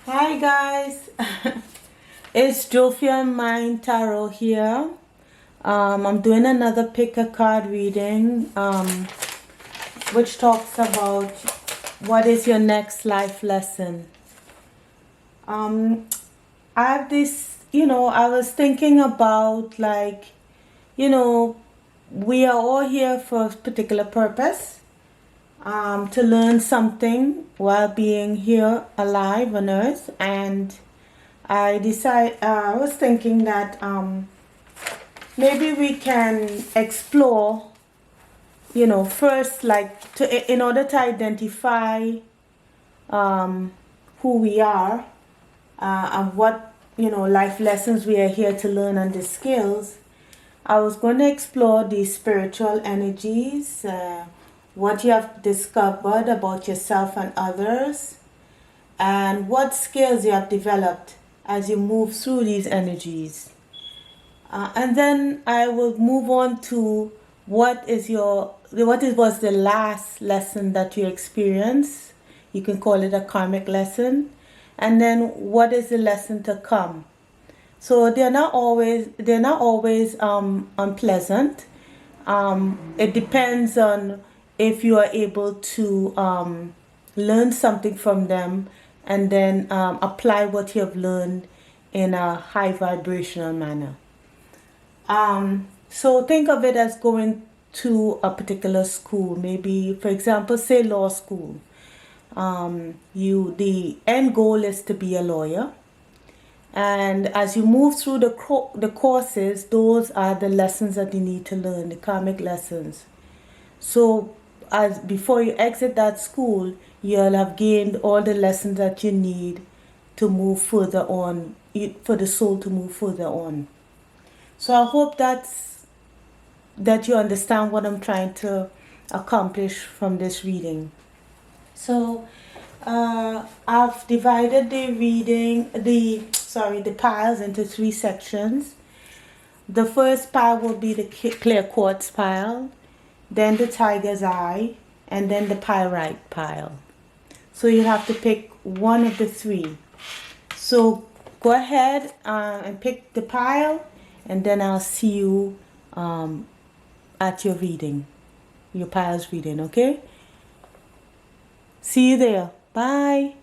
Hi guys, it's Jophia Mind Tarot here. I'm doing another pick a card reading, which talks about what is your next life lesson. Um, I have this, I was thinking about we are all here for a particular purpose, to learn something while being here alive on earth. And I was thinking that maybe we can explore, first, in order to identify who we are, and what, life lessons we are here to learn, and the skills. I was going to explore the spiritual energies, what you have discovered about yourself and others, and what skills you have developed as you move through these energies. And then I will move on to what was the last lesson that you experienced. You can call it a karmic lesson. And then what is the lesson to come? So they're not always unpleasant. It depends on if you are able to learn something from them, and then apply what you have learned in a high vibrational manner. So think of it as going to a particular school, maybe, for example, say law school. The end goal is to be a lawyer, and as you move through the courses, those are the lessons that you need to learn, the karmic lessons. So, as before you exit that school, you'll have gained all the lessons that you need to move further on, for the soul to move further on. So I hope that you understand what I'm trying to accomplish from this reading. So I've divided the piles into three sections. The first pile will be the clear quartz pile, then the tiger's eye, and then the pyrite pile. So you have to pick one of the three. So go ahead and pick the pile, and then I'll see you at your reading, your pile's reading, okay? See you there. Bye.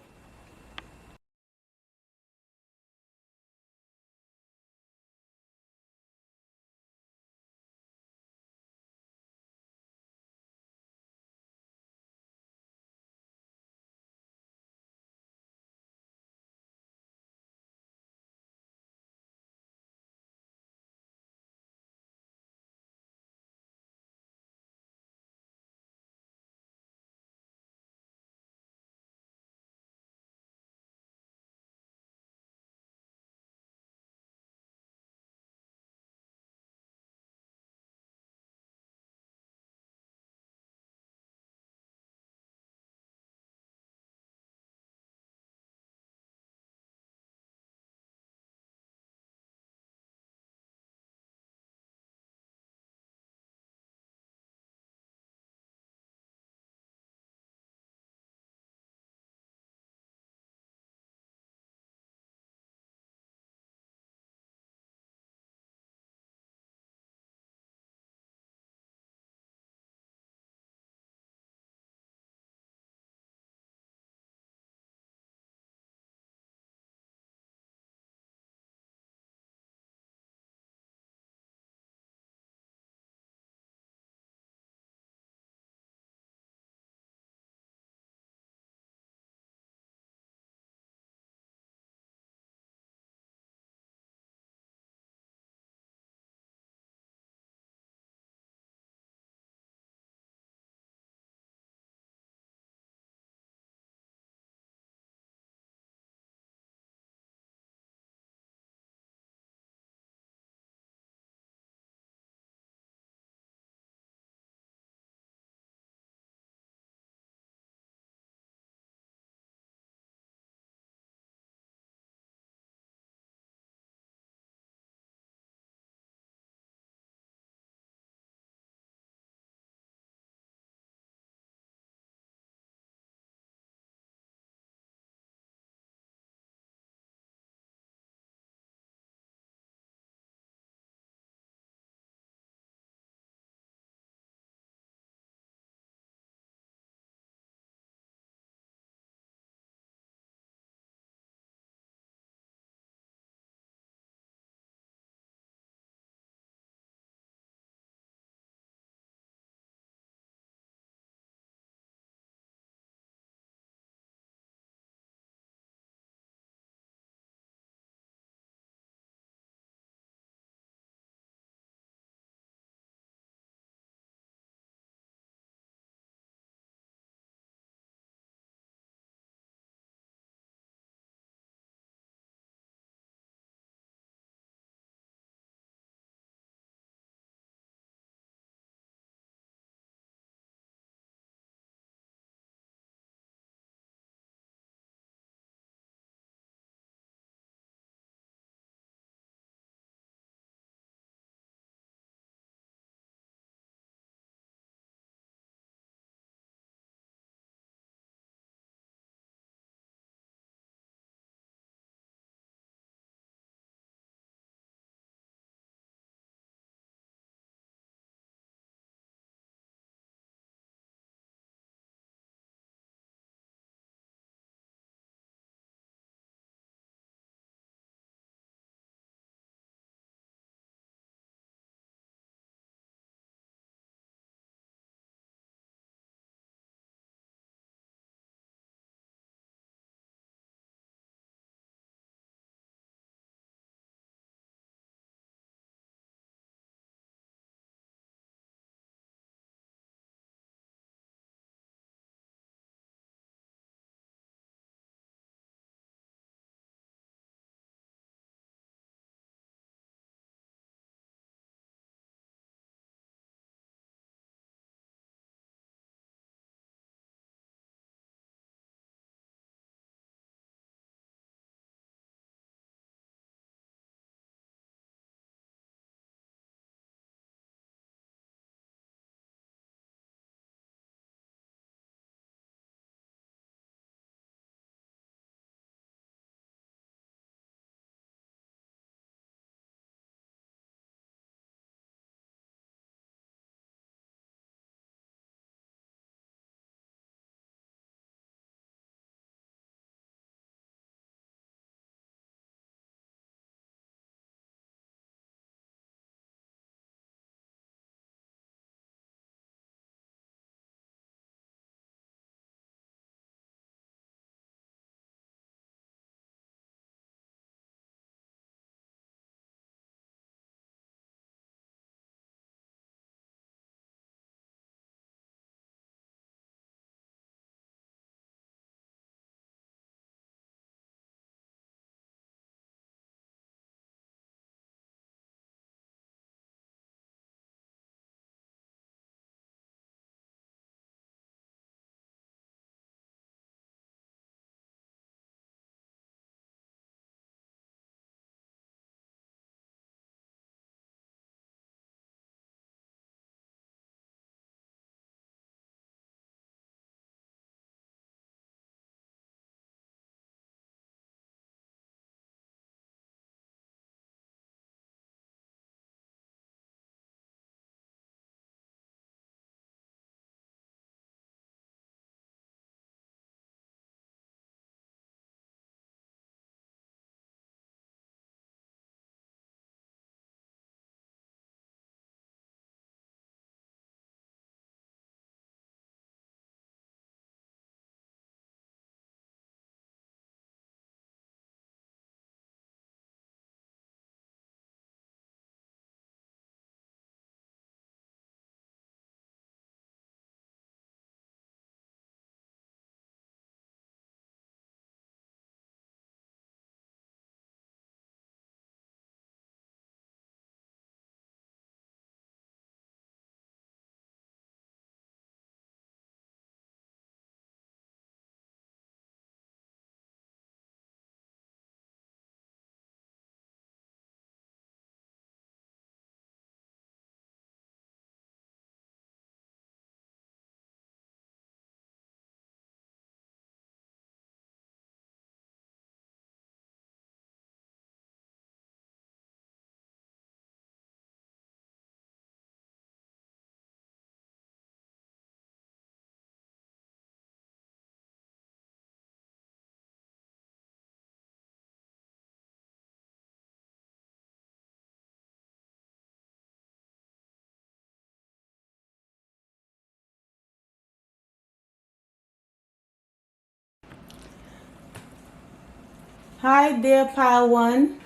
Hi there, Pile One.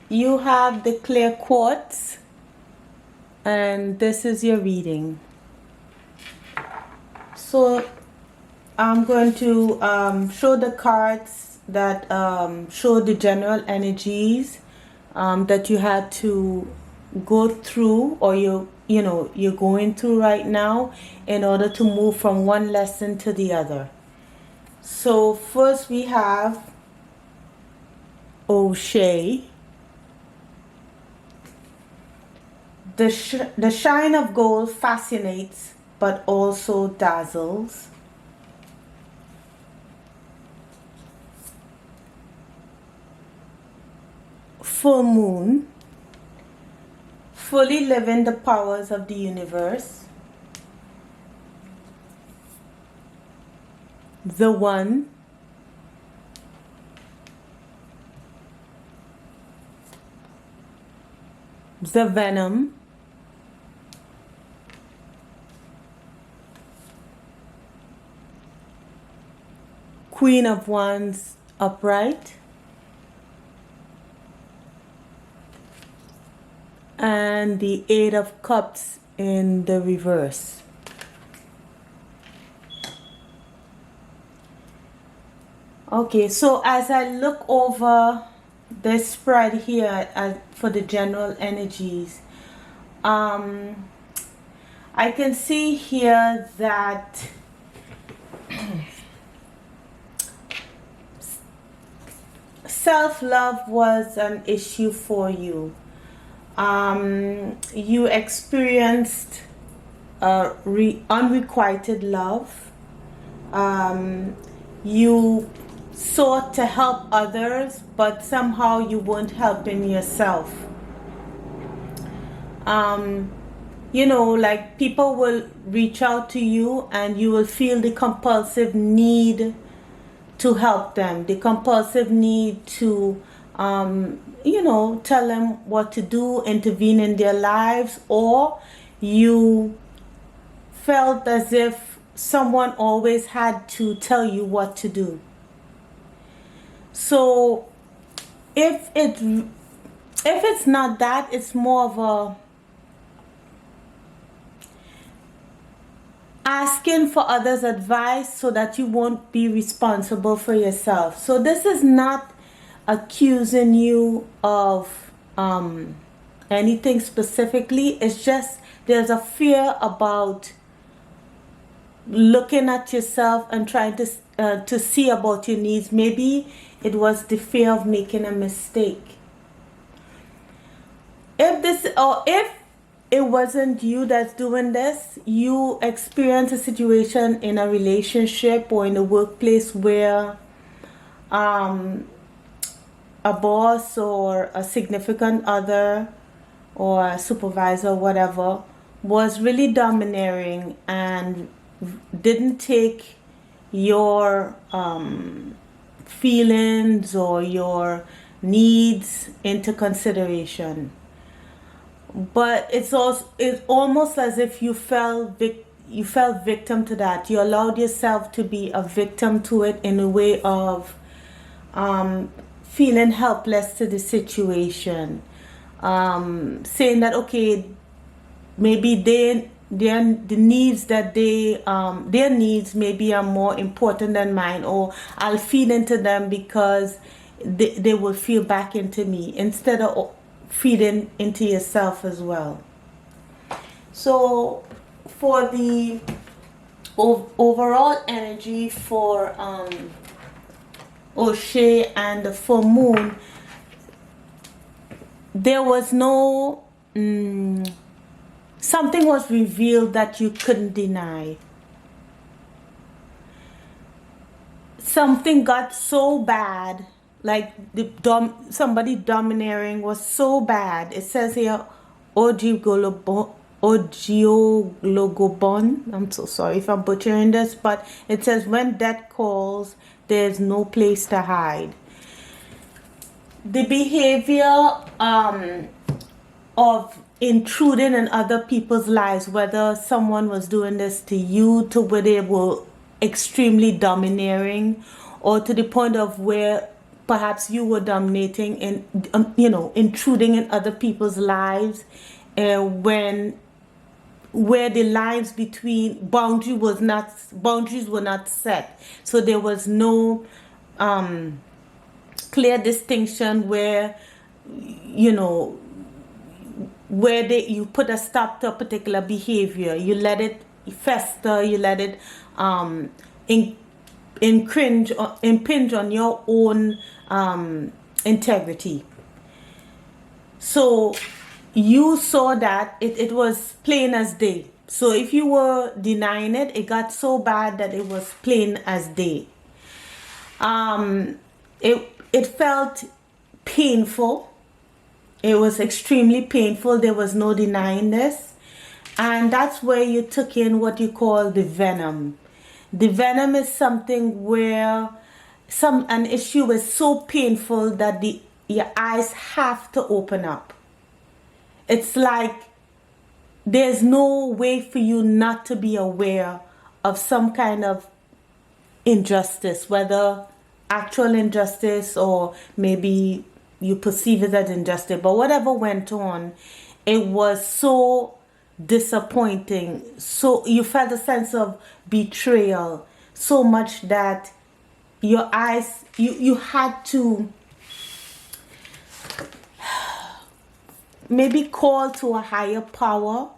You have the clear quartz, and this is your reading. So I'm going to show the cards that show the general energies that you had to go through, or you're going through right now, in order to move from one lesson to the other. So first we have O'Shea. The shine of gold fascinates but also dazzles. Full moon, fully living the powers of the universe. The one, the venom, Queen of Wands upright, and the Eight of Cups in the reverse. Okay, so as I look over this spread here for the general energies, I can see here that self-love was an issue for you. You experienced unrequited love. You sought to help others, but somehow you weren't helping yourself. Like people will reach out to you and you will feel the compulsive need to help them, the compulsive need to tell them what to do, intervene in their lives, or you felt as if someone always had to tell you what to do. So if it's not that, it's more of a asking for others' advice so that you won't be responsible for yourself. So this is not accusing you of anything specifically. It's just there's a fear about looking at yourself and trying to see about your needs. Maybe it was the fear of making a mistake. If it wasn't you that's doing this, you experience a situation in a relationship or in a workplace where a boss or a significant other or a supervisor or whatever was really domineering and didn't take your feelings or your needs into consideration. But it's almost as if you fell victim to that. You allowed yourself to be a victim to it in a way of feeling helpless to the situation, saying that okay, maybe the needs that their needs maybe are more important than mine, or I'll feed into them because they will feel back into me, instead of feeding into yourself as well. So for the overall energy for O'Shea and the full moon, there was no something was revealed that you couldn't deny. Something got so bad, like somebody domineering was so bad. It says here Ogiologobon. I'm so sorry if I'm butchering this, but it says when death calls, there's no place to hide. The behavior of intruding in other people's lives, whether someone was doing this to you to where they were extremely domineering, or to the point of where perhaps you were dominating and intruding in other people's lives, when where the lines between boundaries were not set, so there was no clear distinction where you put a stop to a particular behavior. You let it fester, you let it impinge on your own integrity. So you saw that it was plain as day. So if you were denying it, it got so bad that it was plain as day. It felt painful. It was extremely painful. There was no denying this. And that's where you took in what you call the venom. The venom is something where an issue is so painful that your eyes have to open up. It's like there's no way for you not to be aware of some kind of injustice, whether actual injustice or maybe you perceive it as injustice. But whatever went on, it was so disappointing. So you felt a sense of betrayal so much that your eyes, you had to maybe call to a higher power,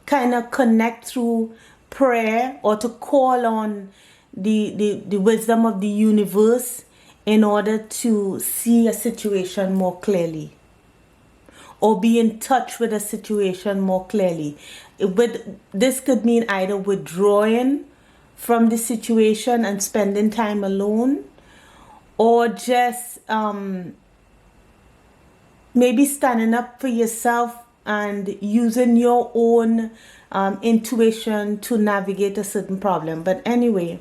kind of connect through prayer, or to call on the wisdom of the universe in order to see a situation more clearly, or be in touch with a situation more clearly. This could mean either withdrawing from the situation and spending time alone, or just maybe standing up for yourself and using your own intuition to navigate a certain problem. But anyway,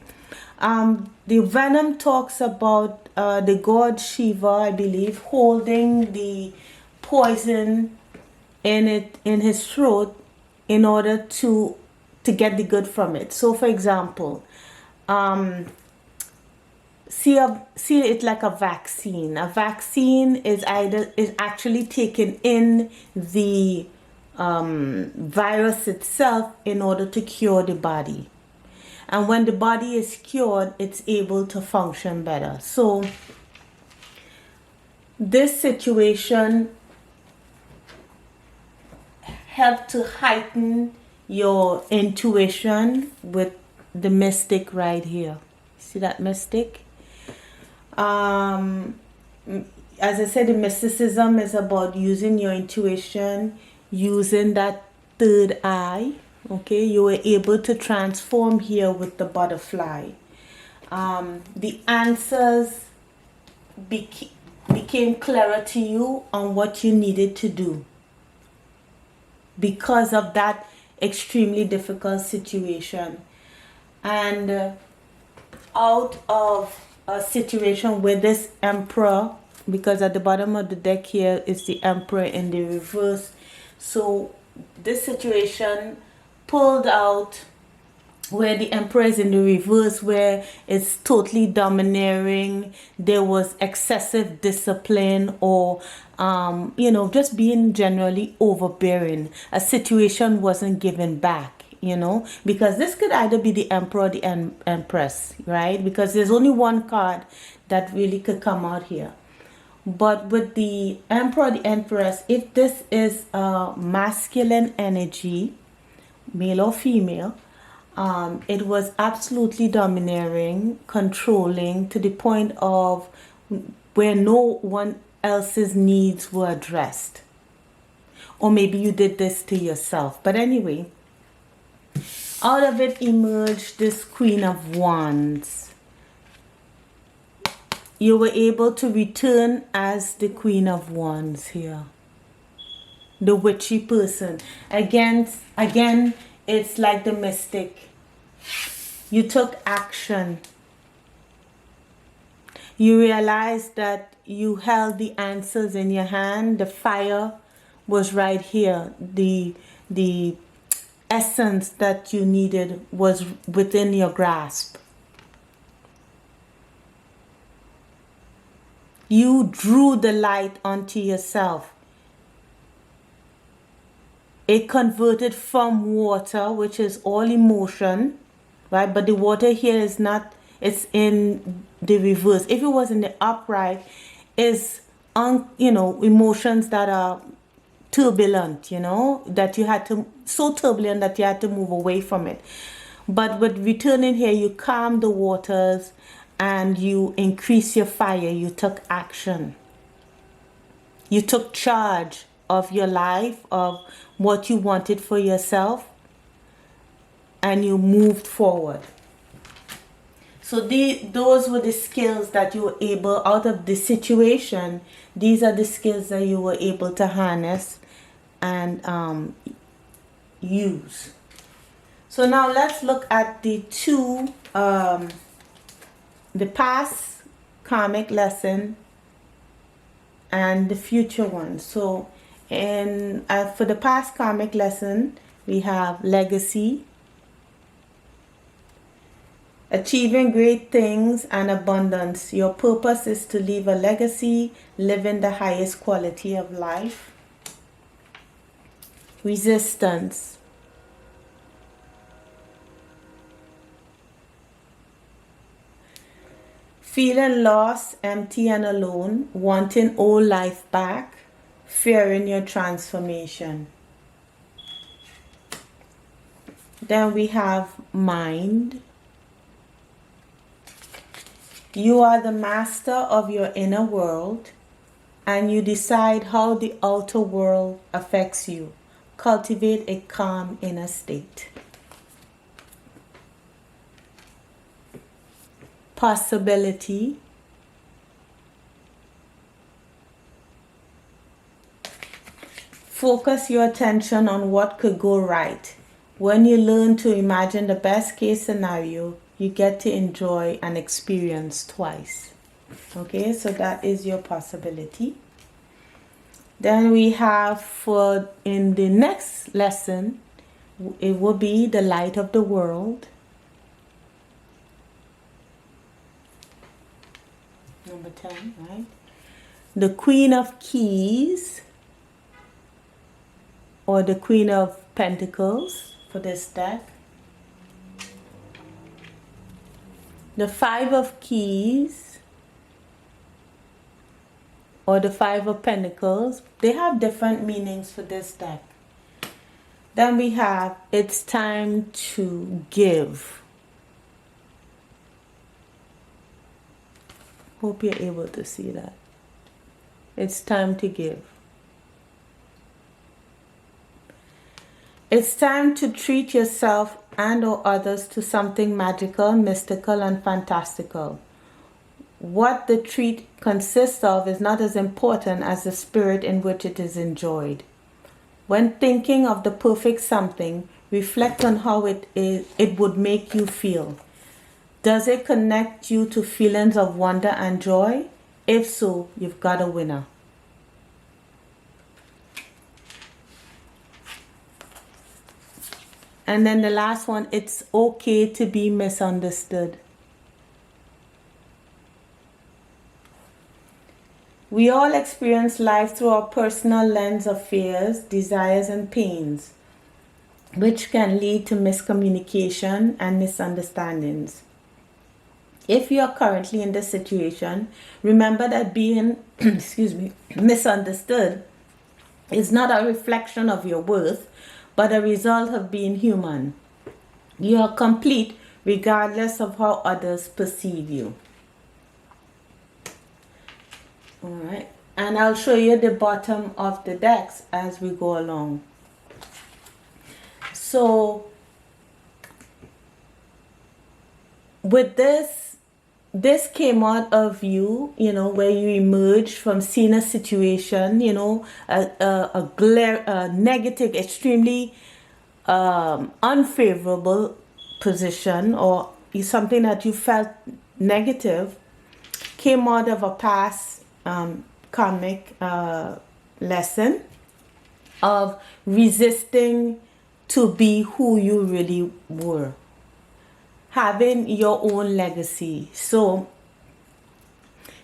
the venom talks about the god Shiva, I believe, holding the poison in his throat in order to get the good from it. So for example, see it like a vaccine. A vaccine is actually taking in the virus itself in order to cure the body. And when the body is cured, it's able to function better. So this situation helped to heighten your intuition with the mystic right here. See that mystic? As I said, the mysticism is about using your intuition, using that third eye. Okay, you were able to transform here with the butterfly. The answers became clearer to you on what you needed to do because of that extremely difficult situation. And out of a situation where this emperor, because at the bottom of the deck here is the emperor in the reverse, so this situation pulled out where the emperor is in the reverse, where it's totally domineering, there was excessive discipline, or just being generally overbearing. A situation wasn't given back, because this could either be the emperor or the empress, right? Because there's only one card that really could come out here. But with the emperor or the empress, if this is a masculine energy, male or female, it was absolutely domineering, controlling, to the point of where no one else's needs were addressed. Or maybe you did this to yourself. But anyway, out of it emerged this Queen of Wands. You were able to return as the Queen of Wands here. The witchy person. Again, it's like the mystic. You took action. You realized that you held the answers in your hand. The fire was right here. The essence that you needed was within your grasp. You drew the light onto yourself. It converted from water, which is all emotion, right? But the water here is not, it's in the reverse. If it was in the upright, is emotions that are turbulent, that you had to, so turbulent that you had to move away from it. But with returning here, you calm the waters and you increase your fire. You took action. You took charge of your life, of what you wanted for yourself, and you moved forward. So those were the skills that you were able, out of the situation, these are the skills that you were able to harness and use. So now let's look at the two, the past karmic lesson and the future one. So for the past karmic lesson, we have legacy, achieving great things and abundance. Your purpose is to leave a legacy, living the highest quality of life. Resistance. Feeling lost, empty and alone, wanting old life back, fearing your transformation. Then we have mind. You are the master of your inner world and you decide how the outer world affects you. Cultivate a calm inner state. Possibility. Focus your attention on what could go right. When you learn to imagine the best case scenario, you get to enjoy and experience twice. Okay, so that is your possibility. Then we have in the next lesson, it will be the light of the world. Number 10, right? The Queen of Keys, or the Queen of Pentacles for this deck. The Five of Keys, or the Five of Pentacles. They have different meanings for this deck. Then we have, it's time to give. Hope you're able to see that. It's time to give. It's time to treat yourself and or others to something magical, mystical, and fantastical. What the treat consists of is not as important as the spirit in which it is enjoyed. When thinking of the perfect something, reflect on how it would make you feel. Does it connect you to feelings of wonder and joy? If so, you've got a winner. And then the last one, it's okay to be misunderstood. We all experience life through our personal lens of fears, desires, and pains, which can lead to miscommunication and misunderstandings. If you are currently in this situation, remember that being misunderstood is not a reflection of your worth, but a result of being human. You are complete regardless of how others perceive you. All right, and I'll show you the bottom of the decks as we go along. So with this came out of you, where you emerged from seeing a situation, a negative, extremely unfavorable position, or something that you felt negative, came out of a past karmic lesson of resisting to be who you really were. Having your own legacy. So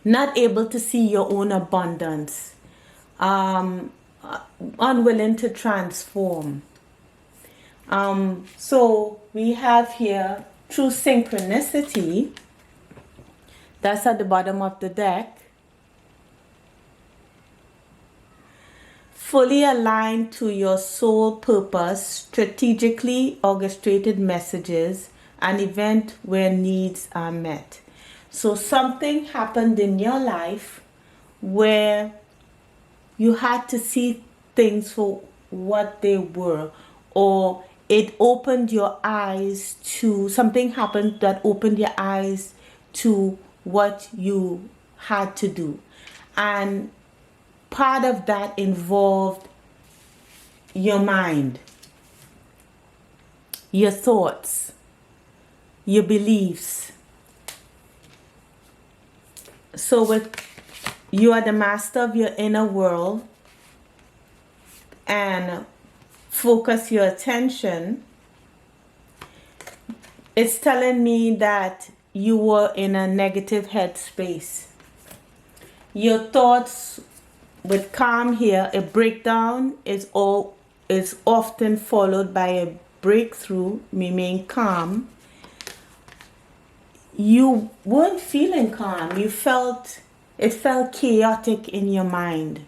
not able to see your own abundance, unwilling to transform. So we have here, through synchronicity, that's at the bottom of the deck, fully aligned to your soul purpose, strategically orchestrated messages, an event where needs are met. So something happened in your life where you had to see things for what they were, or it opened your eyes to, something happened that opened your eyes to what you had to do. And part of that involved your mind, your thoughts, your beliefs. So with you are the master of your inner world, and focus your attention, it's telling me that you were in a negative headspace. Your thoughts, with calm here, a breakdown is often followed by a breakthrough. Remain calm. You weren't feeling calm. It felt chaotic in your mind.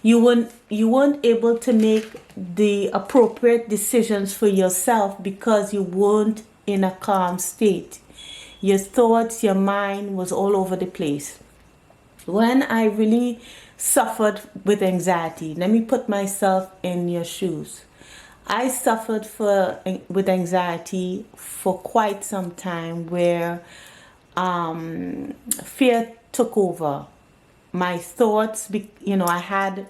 You weren't able to make the appropriate decisions for yourself because you weren't in a calm state. Your thoughts, your mind was all over the place. When I really suffered with anxiety, let me put myself in your shoes. I suffered with anxiety for quite some time, where fear took over. My thoughts, I had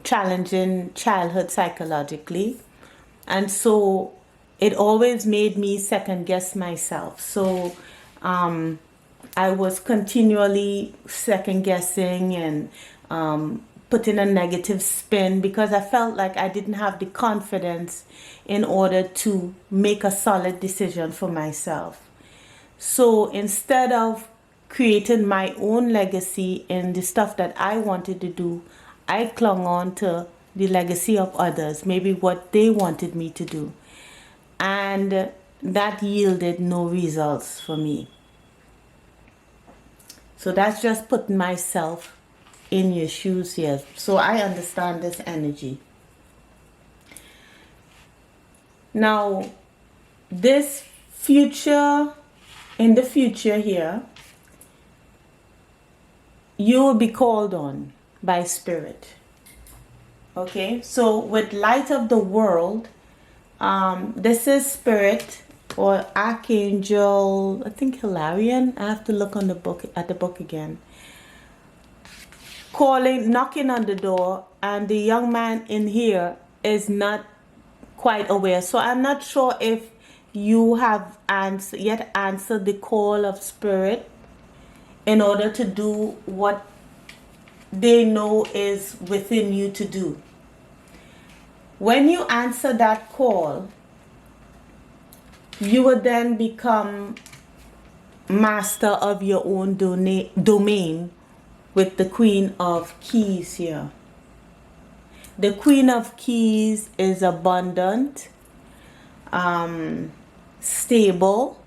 challenging childhood psychologically, and so it always made me second guess myself. So I was continually second guessing and putting a negative spin, because I felt like I didn't have the confidence in order to make a solid decision for myself. So instead of creating my own legacy in the stuff that I wanted to do, I clung on to the legacy of others, maybe what they wanted me to do. And that yielded no results for me. So that's just putting myself in your shoes here. So I understand this energy. Now, this future, in the future here, you will be called on by spirit. Okay, so with light of the world, this is spirit or archangel, I think Hilarion. I have to look on the book again. Knocking on the door, and the young man in here is not quite aware. So I'm not sure if you have yet answered the call of spirit in order to do what they know is within you to do. When you answer that call, you will then become master of your own domain with the Queen of Keys here. The Queen of Keys is abundant, stable.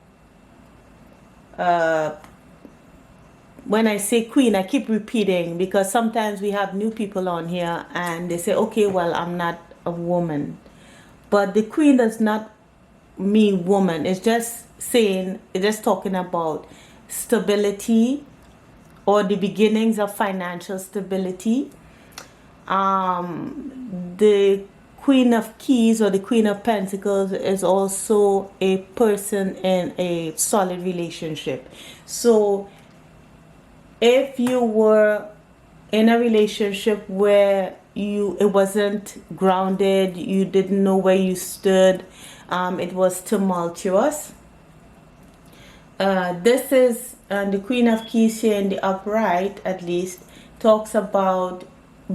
When I say queen, I keep repeating because sometimes we have new people on here and they say, okay, well, I'm not a woman. But the queen does not mean woman. It's just talking about stability, or the beginnings of financial stability. The Queen of Keys or the Queen of Pentacles is also a person in a solid relationship. So if you were in a relationship where it wasn't grounded, you didn't know where you stood, it was tumultuous, this is the Queen of Keys here in the upright, at least, talks about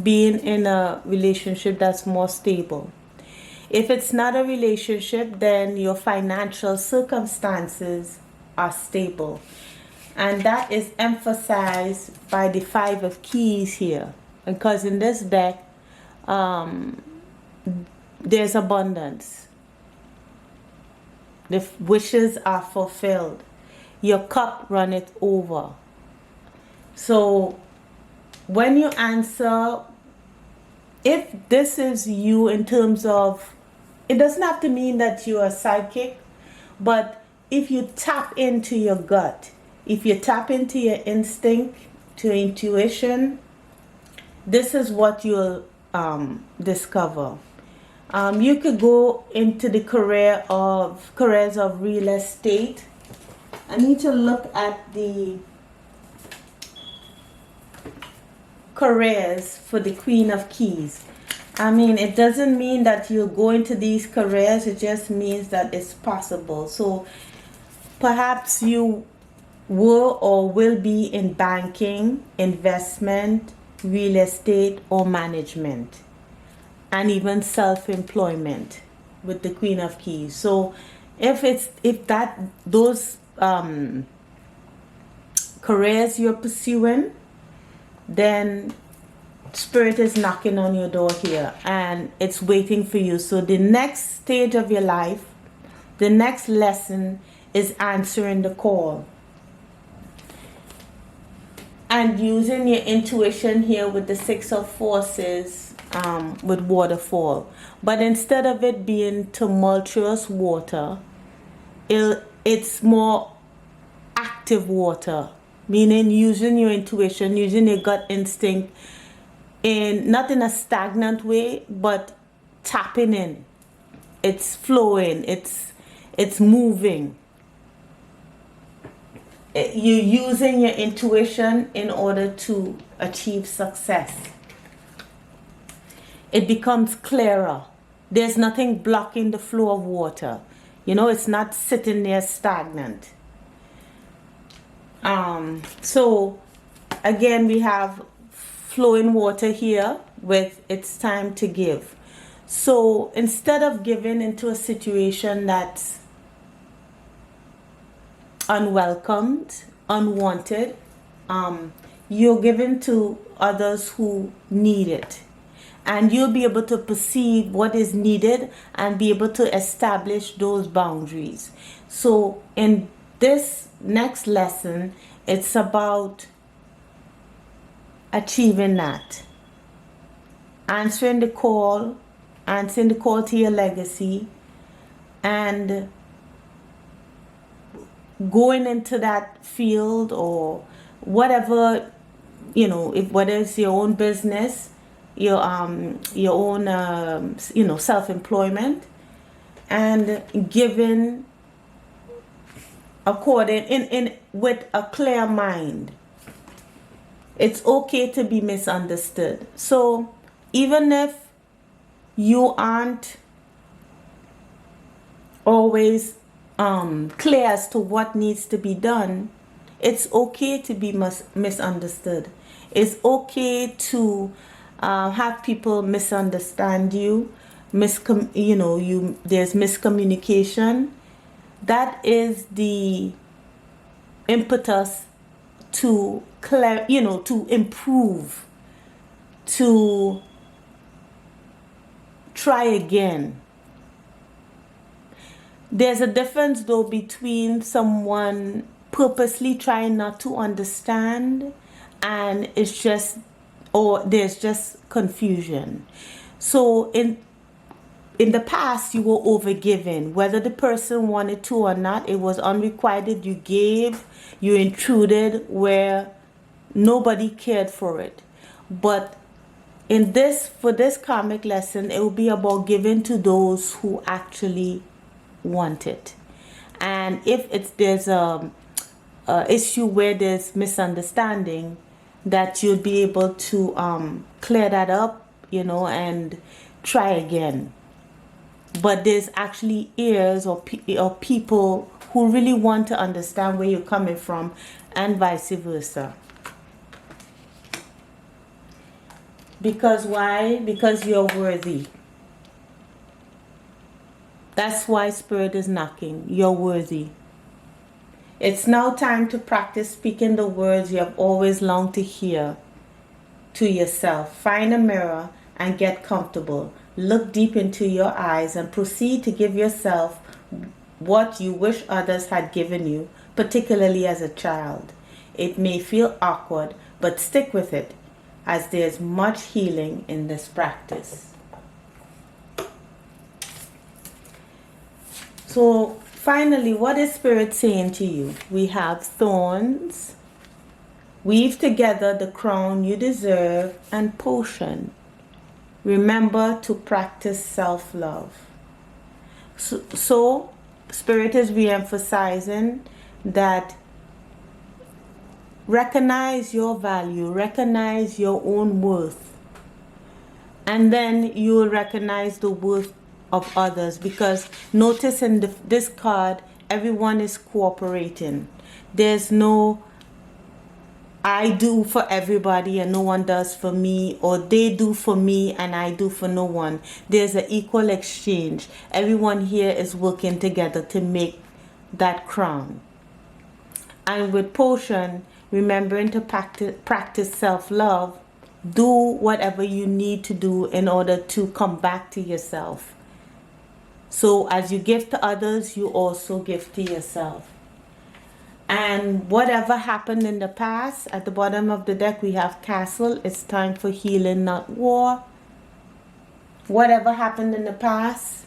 being in a relationship that's more stable. If it's not a relationship, then your financial circumstances are stable. And that is emphasized by the 5 of keys here, because in this deck there's abundance. The wishes are fulfilled. Your cup runneth over. So when you answer, if this is you in terms of, it doesn't have to mean that you're a psychic, but if you tap into your gut, if you tap into your instinct, to your intuition, this is what you'll discover. You could go into the careers of real estate. I need to look at the careers for the Queen of Keys. I mean, it doesn't mean that you'll go into these careers, it just means that it's possible. So perhaps you were or will be in banking, investment, real estate, or management, and even self-employment with the Queen of Keys. So if those careers you're pursuing, then Spirit is knocking on your door here and it's waiting for you. So the next stage of your life, the next lesson is answering the call and using your intuition here with the 6 of Forces, with waterfall. But instead of it being tumultuous water, it's more active water, meaning using your intuition, using your gut instinct, not in a stagnant way, but tapping in. It's flowing, it's moving. You're using your intuition in order to achieve success. It becomes clearer. There's nothing blocking the flow of water. You know, it's not sitting there stagnant. So again, we have flowing water here with it's time to give. So instead of giving into a situation that's unwelcomed, unwanted, you're giving to others who need it. And you'll be able to perceive what is needed and be able to establish those boundaries. So in this next lesson, it's about achieving that. Answering the call to your legacy, and going into that field or whatever, you know, whether it's your own business, your own self-employment, and giving according with a clear mind. It's okay to be misunderstood. So even if you aren't always clear as to what needs to be done, it's okay to be misunderstood. It's okay to have people misunderstand you. There's miscommunication. That is the impetus to to improve, to try again. There's a difference though between someone purposely trying not to understand and there's just confusion. So in the past, you were overgiven, whether the person wanted to or not. It was unrequited. You gave, you intruded where nobody cared for it. But for this karmic lesson, it will be about giving to those who actually want it. And if there's a issue where there's misunderstanding, that you'll be able to clear that up, and try again. But there's actually ears or people who really want to understand where you're coming from, and vice versa. Because why? Because you're worthy. That's why Spirit is knocking. You're worthy. It's now time to practice speaking the words you have always longed to hear to yourself. Find a mirror and get comfortable. Look deep into your eyes and proceed to give yourself what you wish others had given you, particularly as a child. It may feel awkward, but stick with it, as there's much healing in this practice. So, finally, what is Spirit saying to you? We have thorns. Weave together the crown you deserve, and potion. Remember to practice self-love. So, Spirit is re-emphasizing that recognize your value, recognize your own worth, and then you will recognize the worth of others, because notice in this card, everyone is cooperating. There's no I do for everybody and no one does for me, or they do for me and I do for no one. There's an equal exchange. Everyone here is working together to make that crown. And with potion, remembering to practice self-love, do whatever you need to do in order to come back to yourself. So as you give to others, you also give to yourself. And whatever happened in the past, at the bottom of the deck we have castle. It's time for healing, not war. Whatever happened in the past,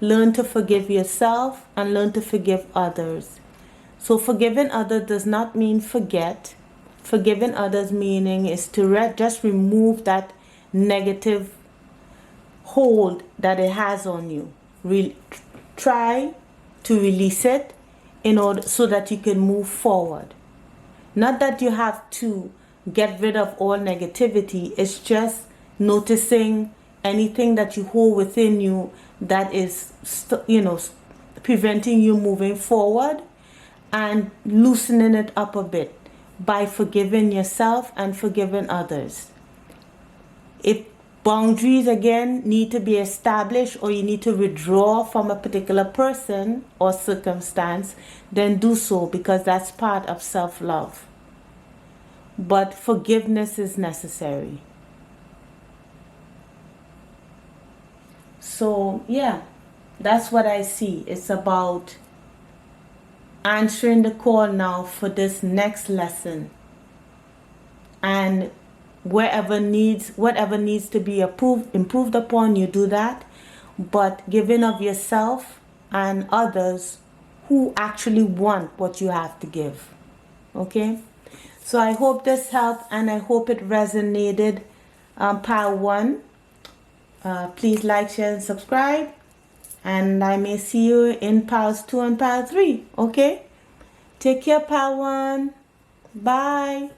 learn to forgive yourself and learn to forgive others. So forgiving others does not mean forget. Forgiving others meaning is to just remove that negative hold that it has on you. Try to release it in order so that you can move forward. Not that you have to get rid of all negativity. It's just noticing anything that you hold within you that is, preventing you moving forward, and loosening it up a bit by forgiving yourself and forgiving others. If boundaries again need to be established, or you need to withdraw from a particular person or circumstance, then do so, because that's part of self-love. But forgiveness is necessary. So yeah, that's what I see. It's about answering the call now for this next lesson, and whatever needs to be improved upon, you do that, but giving of yourself and others who actually want what you have to give. Okay, so I hope this helped, and I hope it resonated. Pile 1, please like, share and subscribe, and I may see you in piles 2 and pile 3. Okay, take care, pile 1. Bye.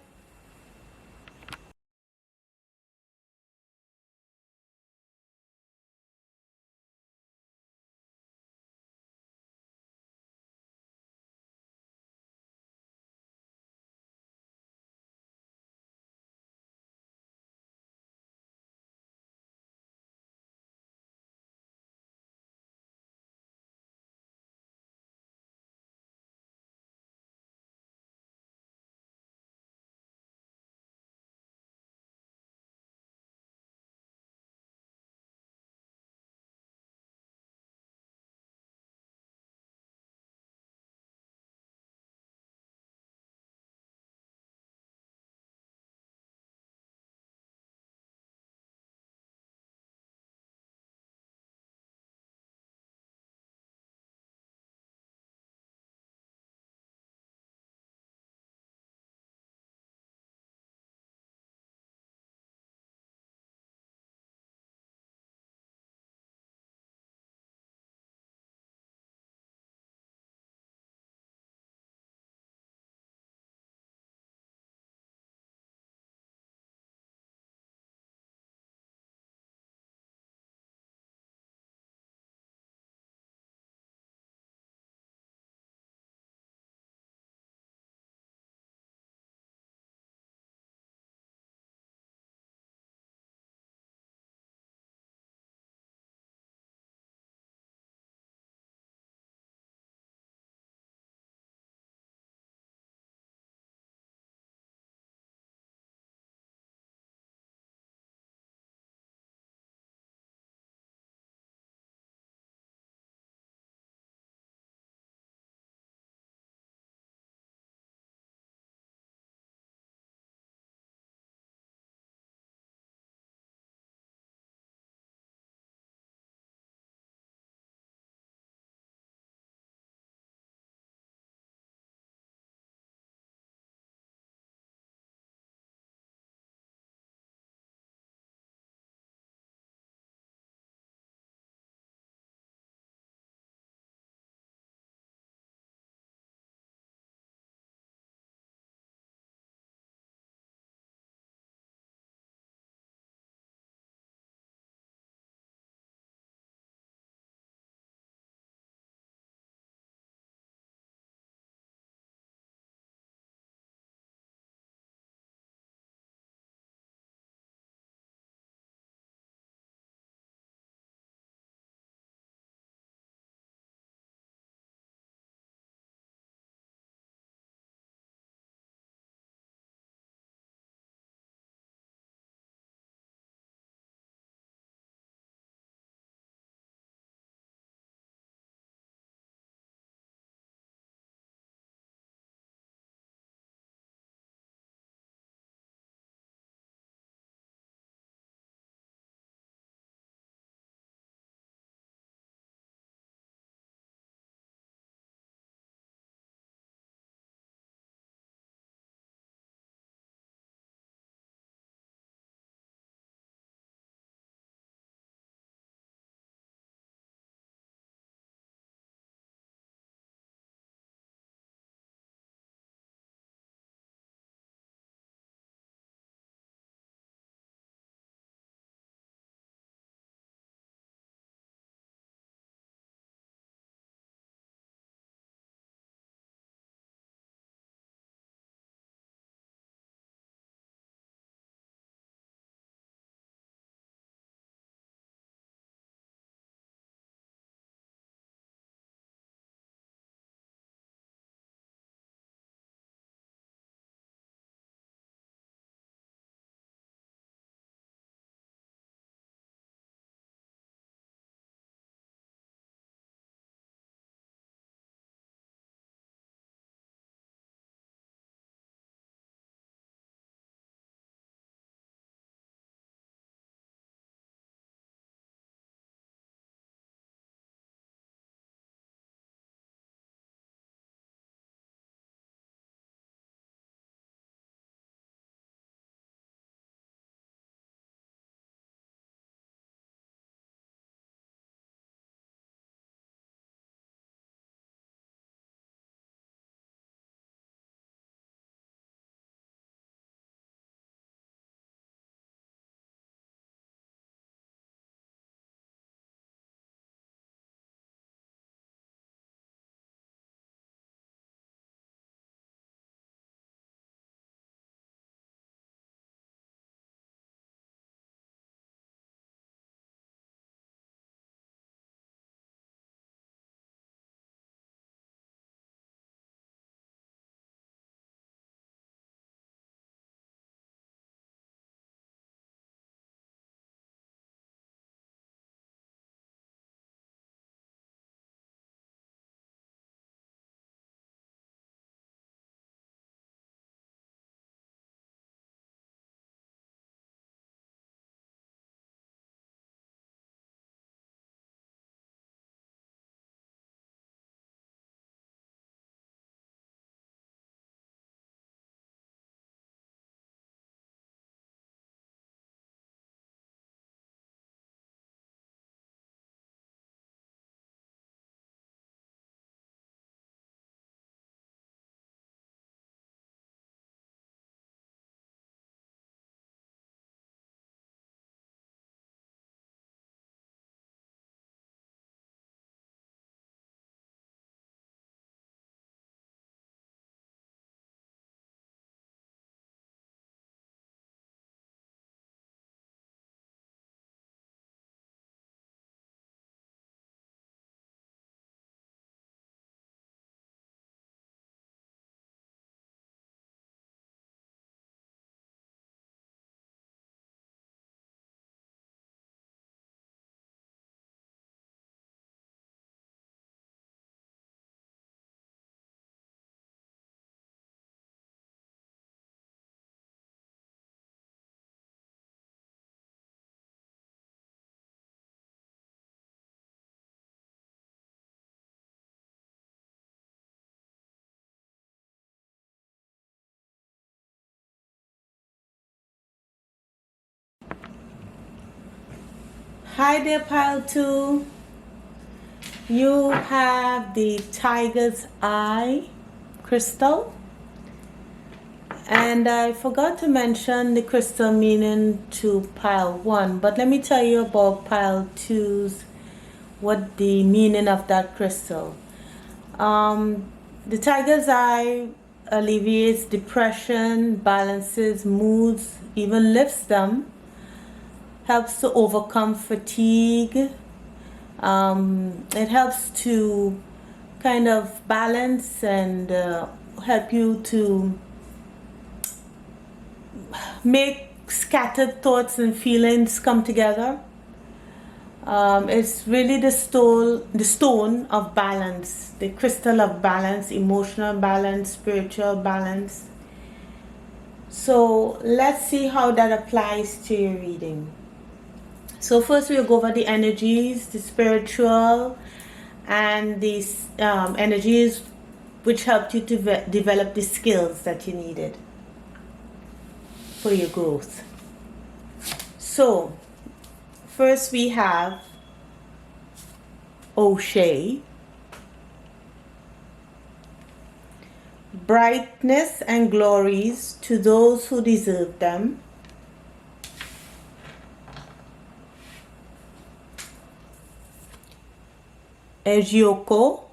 Hi there, pile 2. You have the Tiger's Eye crystal. And I forgot to mention the crystal meaning to pile 1. But let me tell you about pile 2's, what the meaning of that crystal. The Tiger's Eye alleviates depression, balances moods, even lifts them, helps to overcome fatigue. It helps to kind of balance and help you to make scattered thoughts and feelings come together. It's really the stone of balance, the crystal of balance, emotional balance, spiritual balance. So let's see how that applies to your reading. So first we'll go over the energies, the spiritual, and these energies which helped you to develop the skills that you needed for your growth. So first we have O'Shea. Brightness and glories to those who deserve them. Ejioko.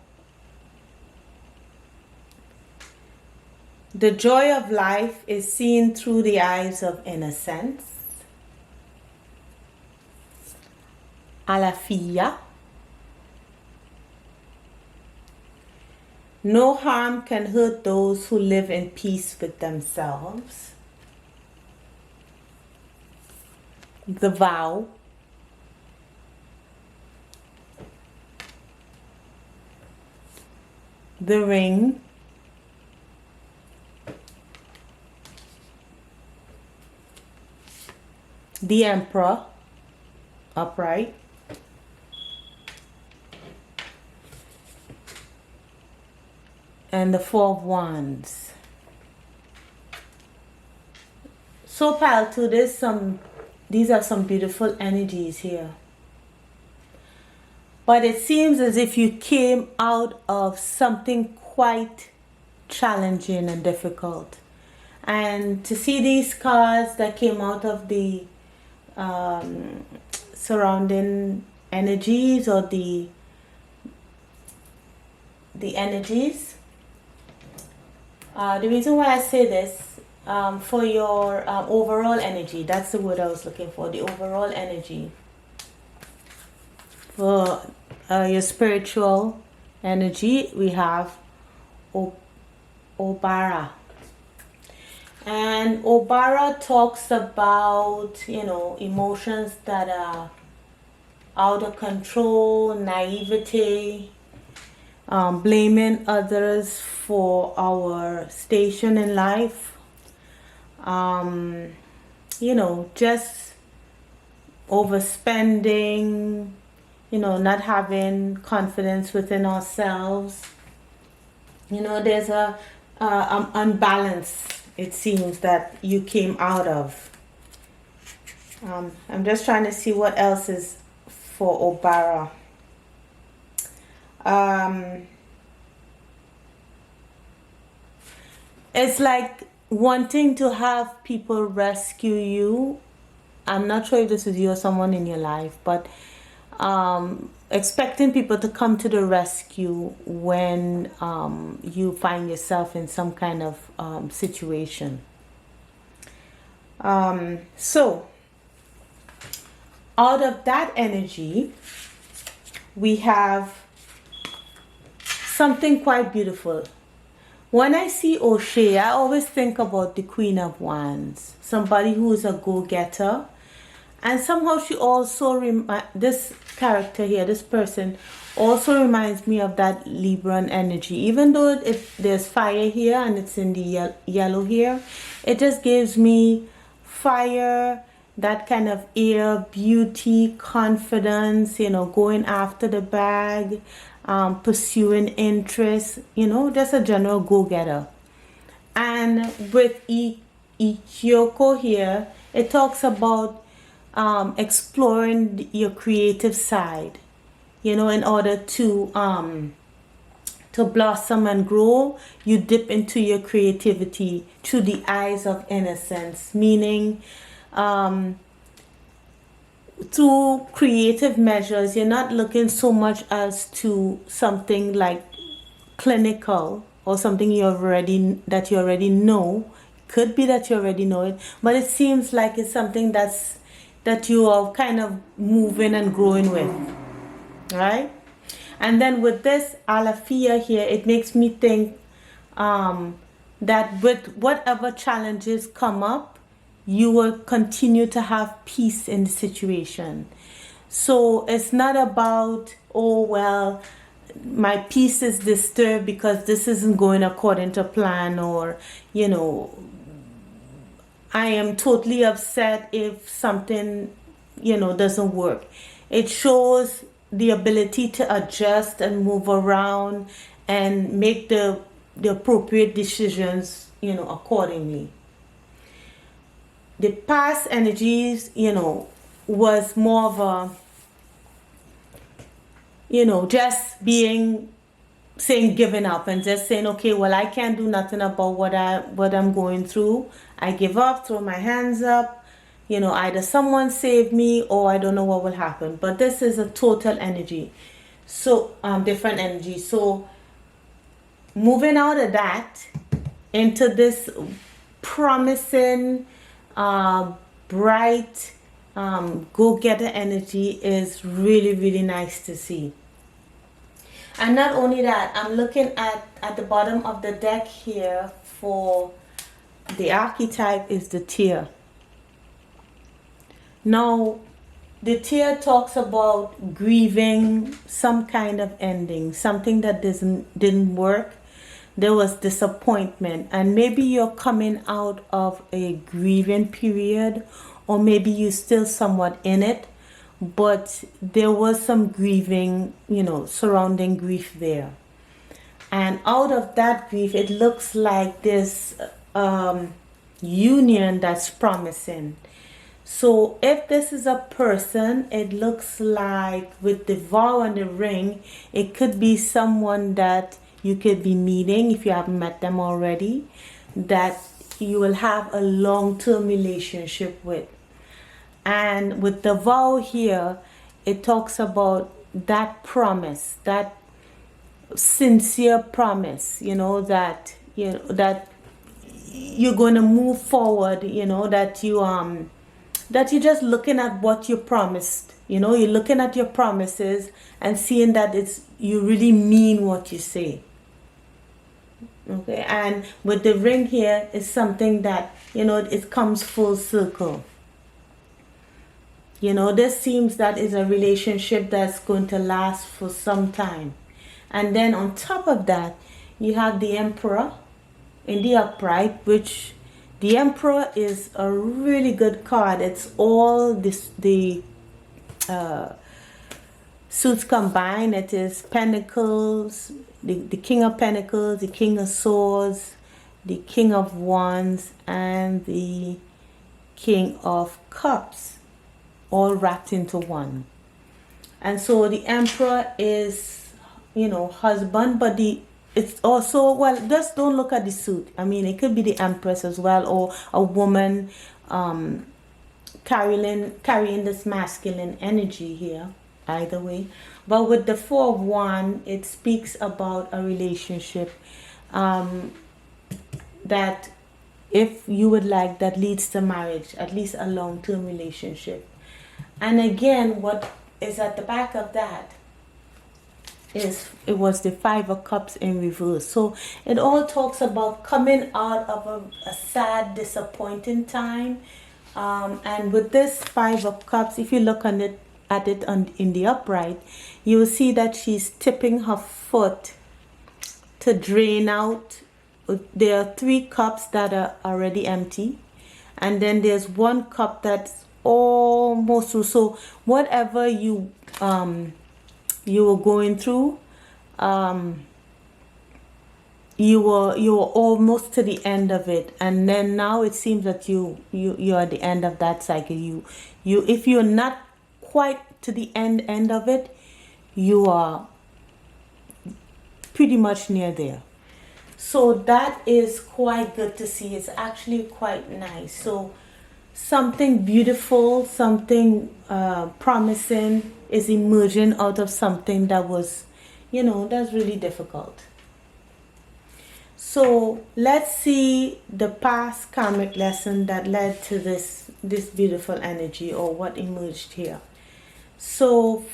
The joy of life is seen through the eyes of innocence. Alafia. No harm can hurt those who live in peace with themselves. The vow. The ring. The Emperor, upright. And the Four of Wands. So pile 2, these are some beautiful energies here. But it seems as if you came out of something quite challenging and difficult. And to see these cards that came out of the surrounding energies, or the energies. The reason why I say this, for your overall energy, that's the word I was looking for, the overall energy. For your spiritual energy, we have Obara. And Obara talks about, emotions that are out of control, naivety, blaming others for our station in life, just overspending, not having confidence within ourselves. There's a unbalance, it seems, that you came out of. I'm just trying to see what else is for Obara. It's like wanting to have people rescue you. I'm not sure if this is you or someone in your life, but expecting people to come to the rescue when you find yourself in some kind of situation. So out of that energy, we have something quite beautiful. When I see O'Shea, I always think about the Queen of Wands, somebody who is a go-getter. And somehow she also, this character here, this person, also reminds me of that Libran energy. Even though there's fire here and it's in the yellow here, it just gives me fire, that kind of air, beauty, confidence, going after the bag, pursuing interest, just a general go-getter. And with Ichiyoko here, it talks about exploring your creative side, you know, in order to blossom and grow. You dip into your creativity through the eyes of innocence, meaning through creative measures, you're not looking so much as to something like clinical or something you already know. Could be that you already know it, but it seems like it's something that you are kind of moving and growing with, right? And then with this Alafia here, it makes me think that with whatever challenges come up, you will continue to have peace in the situation. So it's not about, oh, well, my peace is disturbed because this isn't going according to plan, or, you know, I am totally upset if something, you know, doesn't work. It shows the ability to adjust and move around and make the appropriate decisions, you know, accordingly. The past energies, you know, was more of a, you know, just saying giving up and just saying, okay, well, I can't do nothing about what I'm going through. I give up, throw my hands up, you know, either someone save me or I don't know what will happen. But this is a total energy, so different energy. So moving out of that into this promising, bright, go-getter energy is really, really nice to see. And not only that, I'm looking at the bottom of the deck here for the archetype is the tear. Now, the tear talks about grieving some kind of ending, something that didn't work. There was disappointment, and maybe you're coming out of a grieving period, or maybe you're still somewhat in it, but there was some grieving, you know, surrounding grief there. And out of that grief, it looks like this union that's promising. So if this is a person, it looks like with the vow and the ring, it could be someone that you could be meeting if you haven't met them already, that you will have a long-term relationship with. And with the vow here, it talks about that promise, that sincere promise, you know, that that you're going to move forward, you know, that you're just looking at what you promised, you know, you're looking at your promises and seeing that you really mean what you say. Okay, and with the ring here is something that, you know, it comes full circle. You know, this seems that is a relationship that's going to last for some time. And then on top of that, you have the Emperor in the upright, which the Emperor is a really good card. It's all the suits combined. It is Pentacles, the King of Pentacles, the King of Swords, the King of Wands, and the King of Cups, all wrapped into one. And so the Emperor is, you know, husband, but it's also, well, just don't look at the suit. I mean, it could be the Empress as well, or a woman carrying this masculine energy here, either way. But with the Four of Wands, it speaks about a relationship that, if you would like, that leads to marriage, at least a long-term relationship. And again, what is at the back of that it was the Five of Cups in reverse. So it all talks about coming out of a sad, disappointing time. And with this Five of Cups, if you look at it in the upright, you will see that she's tipping her foot to drain out. There are 3 cups that are already empty, and then there's 1 cup that's almost full. So whatever you were going through, you were almost to the end of it, and then now it seems that you're at the end of that cycle. You if you're not quite to the end of it, you are pretty much near there. So that is quite good to see. It's actually quite nice. So something beautiful, something promising is emerging out of something that was, that's really difficult. So let's see the past karmic lesson that led to this beautiful energy, or what emerged here. So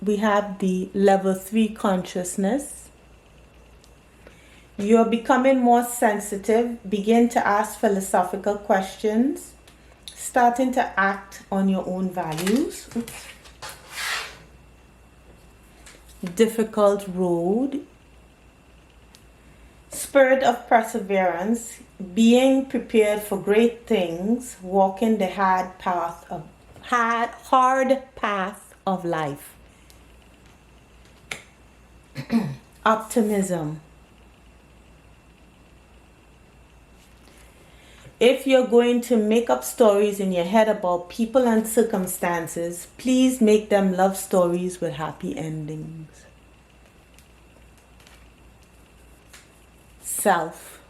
we have the level 3 consciousness. You're becoming more sensitive. Begin to ask philosophical questions. Starting to act on your own values. Difficult road. Spirit of perseverance. Being prepared for great things. Walking the hard path of life. Optimism. If you're going to make up stories in your head about people and circumstances, please make them love stories with happy endings. Self.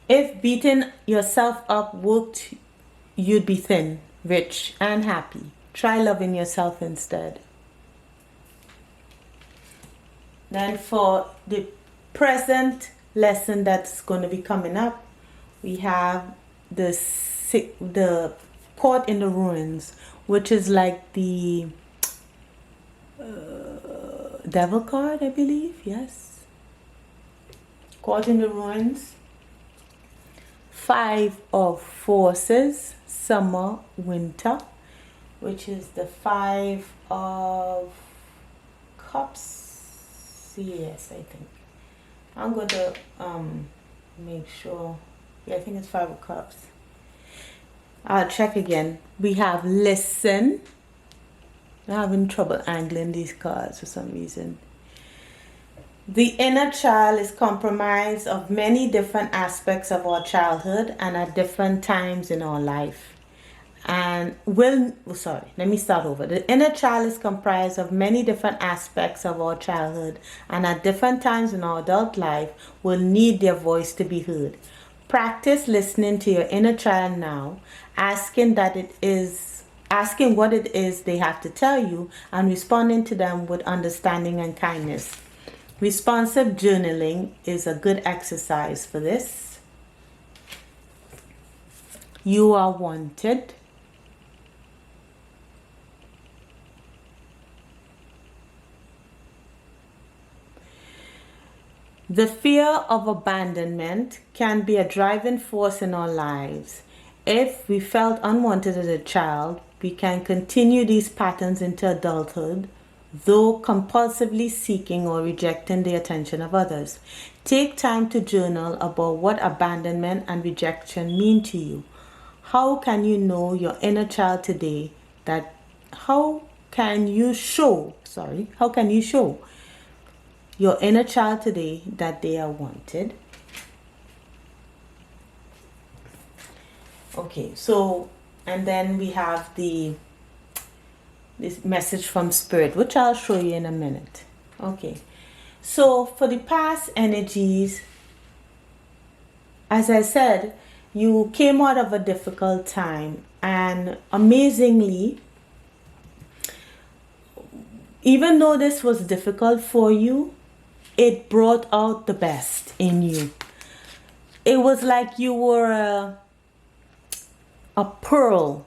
If beating yourself up worked, you'd be thin, rich, and happy. Try loving yourself instead. Then for the present lesson that's going to be coming up, we have the Caught in the Ruins, which is like the devil card, I believe. Yes, Caught in the Ruins. 5 of Forces, summer, winter, which is the 5 of Cups. Yes, I think. I'm going to make sure. Yeah, I think it's 5 of Cups. I'll check again. We have Listen. I'm having trouble angling these cards for some reason. The inner child is comprised of many different aspects of our childhood and at different times in our life. And let me start over. The inner child is comprised of many different aspects of our childhood and at different times in our adult life will need their voice to be heard. Practice listening to your inner child now, asking what it is they have to tell you and responding to them with understanding and kindness. Responsive journaling is a good exercise for this. You are wanted. The fear of abandonment can be a driving force in our lives. If we felt unwanted as a child, we can continue these patterns into adulthood, though compulsively seeking or rejecting the attention of others. Take time to journal about what abandonment and rejection mean to you. How can you know your inner child today how can you show your inner child today that they are wanted? Okay, so, and then we have this message from Spirit, which I'll show you in a minute. Okay, so for the past energies, as I said, you came out of a difficult time, and amazingly, even though this was difficult for you, it brought out the best in you. It was like you were a pearl,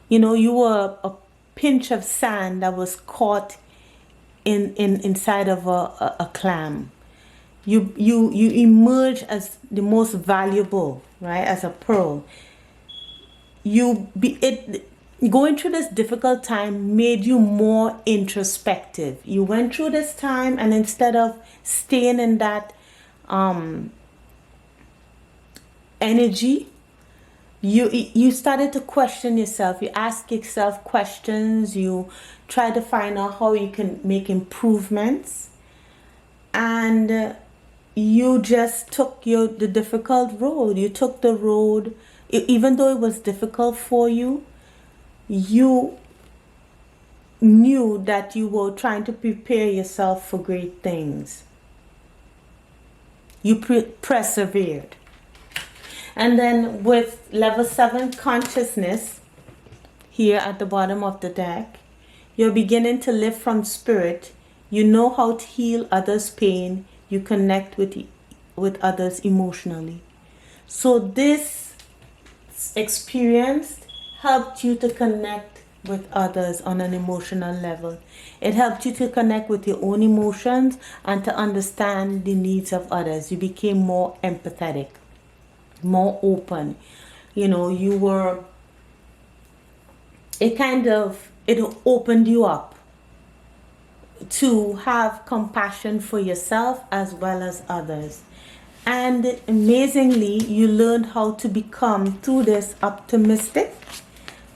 you were a pinch of sand that was caught inside of a clam. You emerge as the most valuable, right? As a pearl. Going through this difficult time made you more introspective. You went through this time, and instead of staying in that energy, you started to question yourself. You ask yourself questions. You try to find out how you can make improvements, and you just took the difficult road. You took the road, even though it was difficult for you. You knew that you were trying to prepare yourself for great things. You persevered. And then with level 7 consciousness here at the bottom of the deck, you're beginning to live from spirit. You know how to heal others' pain. You connect with others emotionally. So this experience helped you to connect with others on an emotional level. It helped you to connect with your own emotions and to understand the needs of others. You became more empathetic, more open. You were, it opened you up to have compassion for yourself as well as others. And amazingly, you learned how to become, through this, optimistic,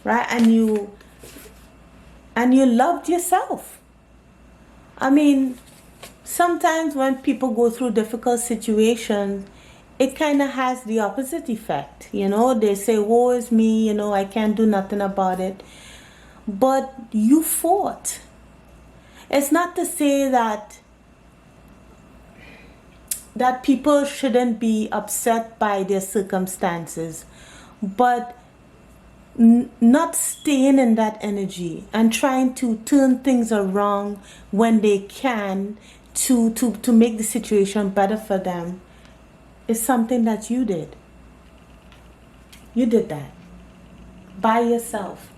right? And you loved yourself. I mean, sometimes when people go through difficult situations, it kind of has the opposite effect. They say, woe is me, I can't do nothing about it. But you fought. It's not to say that people shouldn't be upset by their circumstances, but not staying in that energy and trying to turn things around when they can to make the situation better for them is something that you did. You did that by yourself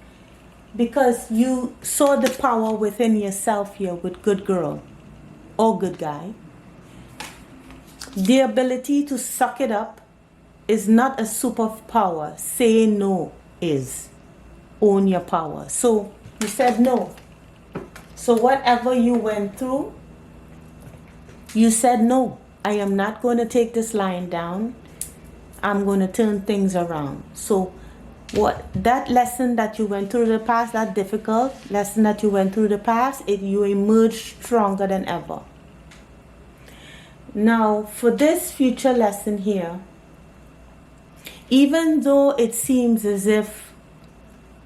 because you saw the power within yourself here with good girl or good guy. The ability to suck it up is not a superpower. Saying no is. Own your power. So you said no. So whatever you went through, you said no. I am not going to take this lying down. I'm going to turn things around. So that lesson that you went through the past, that difficult lesson that you went through the past, you emerged stronger than ever. Now, for this future lesson here, even though it seems as if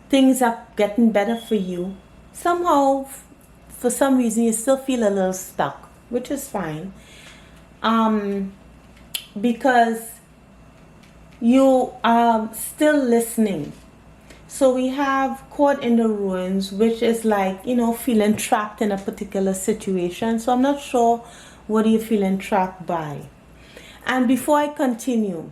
things are getting better for you, somehow, for some reason, you still feel a little stuck, which is fine. Because you are still listening. So we have caught in the ruins, which is like, feeling trapped in a particular situation. So I'm not sure what are you feeling trapped by. And before I continue,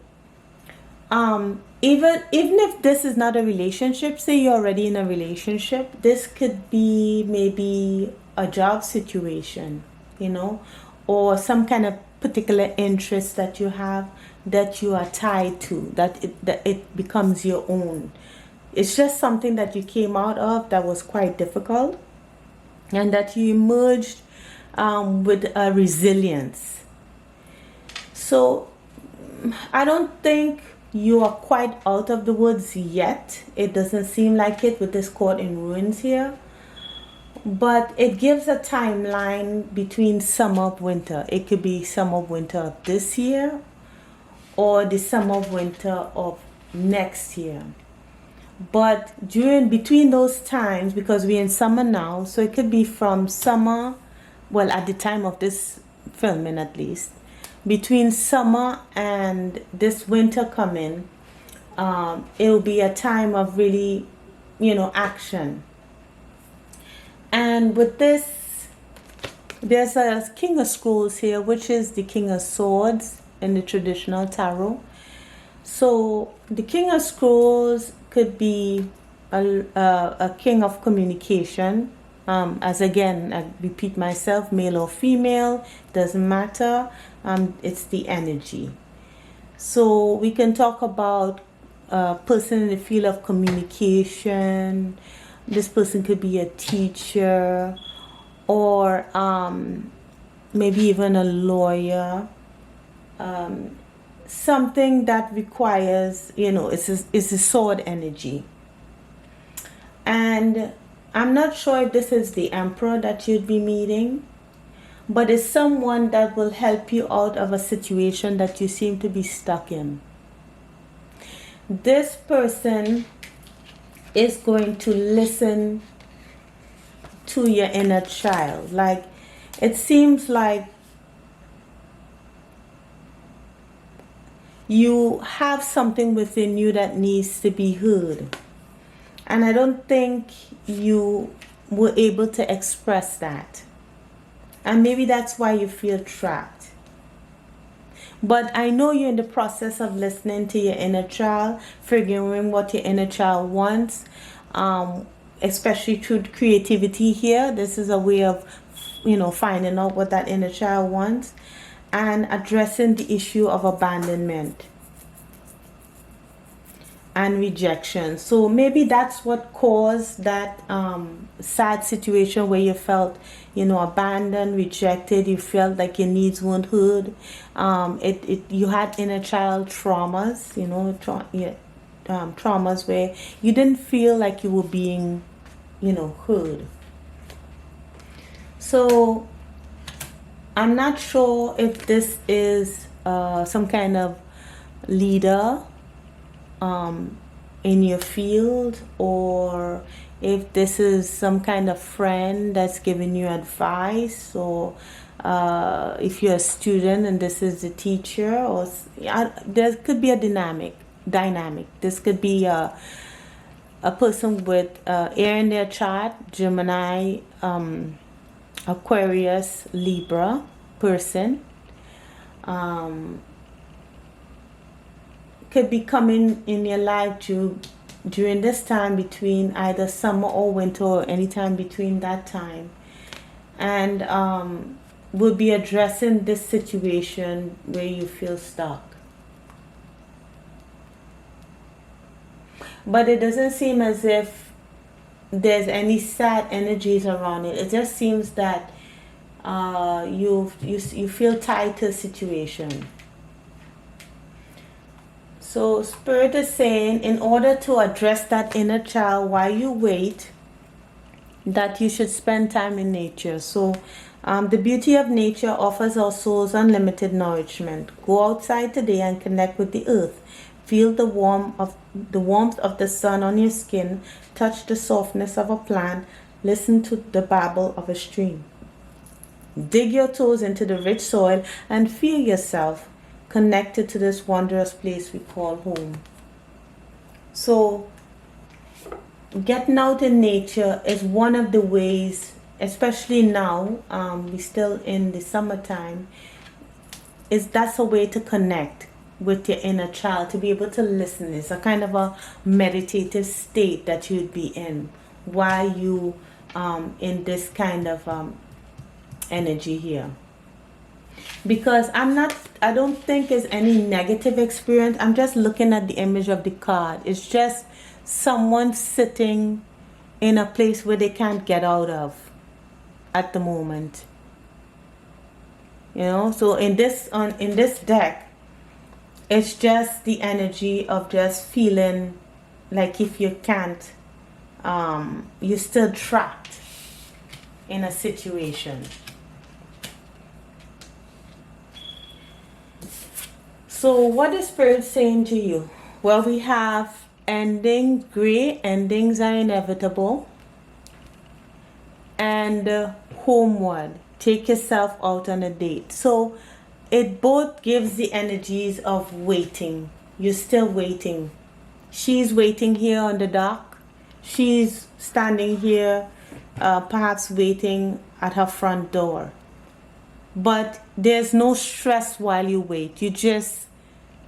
even if this is not a relationship, say you're already in a relationship, this could be maybe a job situation, or some kind of particular interest that you have that you are tied to, that it becomes your own. It's just something that you came out of that was quite difficult and that you emerged with a resilience. So I don't think you are quite out of the woods yet. It doesn't seem like it with this court in ruins here. But it gives a timeline between summer and winter. It could be summer winter of this year or the summer winter of next year. But between those times, because we're in summer now, so it could be from summer, well, at the time of this filming at least, between summer and this winter coming, it'll be a time of really, action. And with this, there's a King of Scrolls here, which is the King of Swords in the traditional tarot. So the King of Scrolls could be a king of communication. As again, I repeat myself, male or female, doesn't matter. It's the energy. So we can talk about a person in the field of communication. This person could be a teacher or maybe even a lawyer. something that requires, it's a sword energy. And I'm not sure if this is the Emperor that you'd be meeting, but it's someone that will help you out of a situation that you seem to be stuck in. This person is going to listen to your inner child. Like, it seems like you have something within you that needs to be heard. And I don't think you were able to express that. And maybe that's why you feel trapped. But I know you're in the process of listening to your inner child, figuring what your inner child wants, especially through creativity here. This is a way of, finding out what that inner child wants and addressing the issue of abandonment and rejection. So maybe that's what caused that sad situation where you felt, abandoned, rejected. You felt like your needs weren't heard. You had inner child traumas, traumas where you didn't feel like you were being, heard. So I'm not sure if this is some kind of leader in your field, or if this is some kind of friend that's giving you advice, or if you're a student and this is the teacher, or there could be a dynamic. This could be a person with air in their chart, Gemini, Aquarius, Libra person. Could be coming in your life during this time between either summer or winter, or any time between that time, and will be addressing this situation where you feel stuck. But it doesn't seem as if there's any sad energies around it. It just seems that you feel tied to a situation. So Spirit is saying, in order to address that inner child while you wait, that you should spend time in nature. So the beauty of nature offers our souls unlimited nourishment. Go outside today and connect with the earth. Feel the warmth of the sun on your skin. Touch the softness of a plant. Listen to the babble of a stream. Dig your toes into the rich soil and feel yourself connected to this wondrous place we call home. So getting out in nature is one of the ways, especially now, we're still in the summertime, that's a way to connect with your inner child, to be able to listen. It's a kind of a meditative state that you'd be in while you in this kind of energy here. Because I don't think it's any negative experience. I'm just looking at the image of the card. It's just someone sitting in a place where they can't get out of at the moment. So in this deck, it's just the energy of just feeling like if you can't, you're still trapped in a situation. So what is Spirit saying to you? Well, we have ending, gray endings are inevitable, and homeward, take yourself out on a date. So it both gives the energies of waiting. You're still waiting. She's waiting here on the dock. She's standing here, perhaps waiting at her front door. But there's no stress while you wait. You just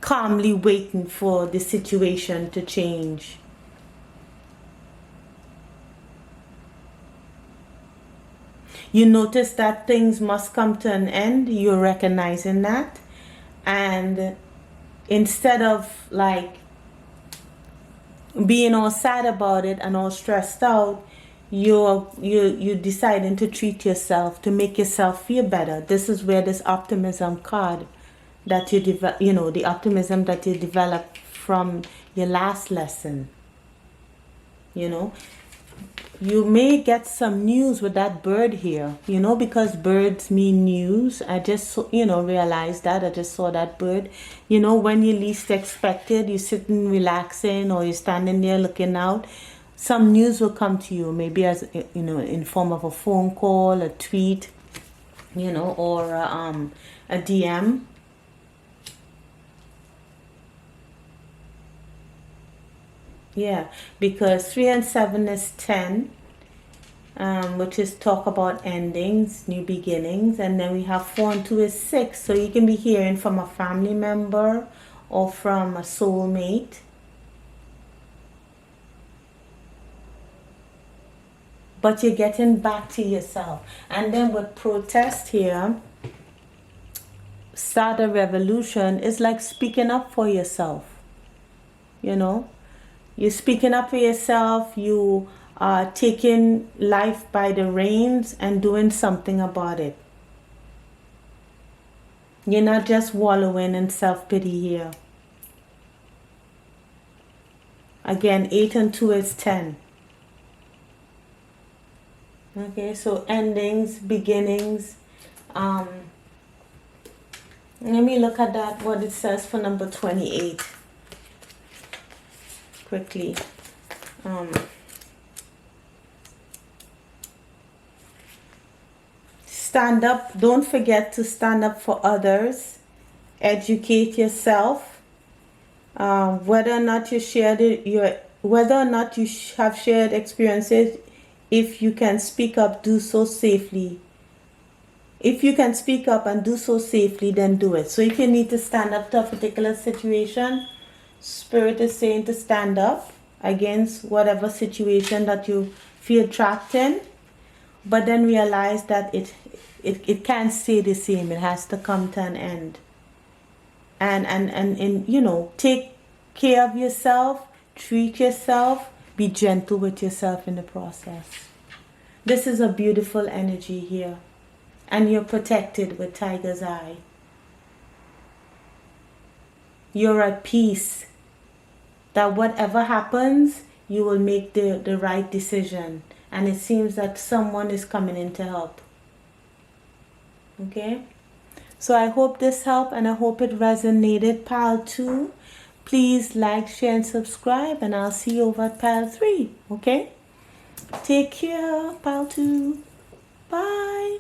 calmly waiting for the situation to change. You notice that things must come to an end. You're recognizing that. And instead of like being all sad about it and all stressed out, you're deciding to treat yourself, to make yourself feel better. This is where this optimism card that you develop, you know, the optimism that you develop from your last lesson. You know, you may get some news with that bird here, you know, because birds mean news. I just, you know, realized that. I just saw that bird. You know, when you least expected, you're sitting relaxing or you're standing there looking out, some news will come to you, maybe as, you know, in form of a phone call, a tweet, you know, or a DM. Yeah, because 3 and 7 is 10. Which is talk about endings, new beginnings, and then we have 4 and 2 is 6. So you can be hearing from a family member or from a soulmate. But you're getting back to yourself. And then with protest here, start a revolution is like speaking up for yourself. You know, you're speaking up for yourself. You are taking life by the reins and doing something about it. You're not just wallowing in self-pity here. Again, 8 and 2 is 10. Okay, so endings, beginnings. Let me look at that, what it says for number 28. Quickly. Stand up. Don't forget to stand up for others. Educate yourself. Whether or not you shared it, whether or not you have shared experiences, if you can speak up, do so safely. If you can speak up and do so safely, then do it. So if you need to stand up to a particular situation, Spirit is saying to stand up against whatever situation that you feel trapped in, but then realize that it can't stay the same. It has to come to an end. And you know, take care of yourself, treat yourself, be gentle with yourself in the process. This is a beautiful energy here. And you're protected with Tiger's Eye. You're at peace. That whatever happens, you will make the right decision. And it seems that someone is coming in to help. Okay? So I hope this helped and I hope it resonated. Pile 2, please like, share, and subscribe. And I'll see you over at Pile 3. Okay? Take care, Pile 2. Bye.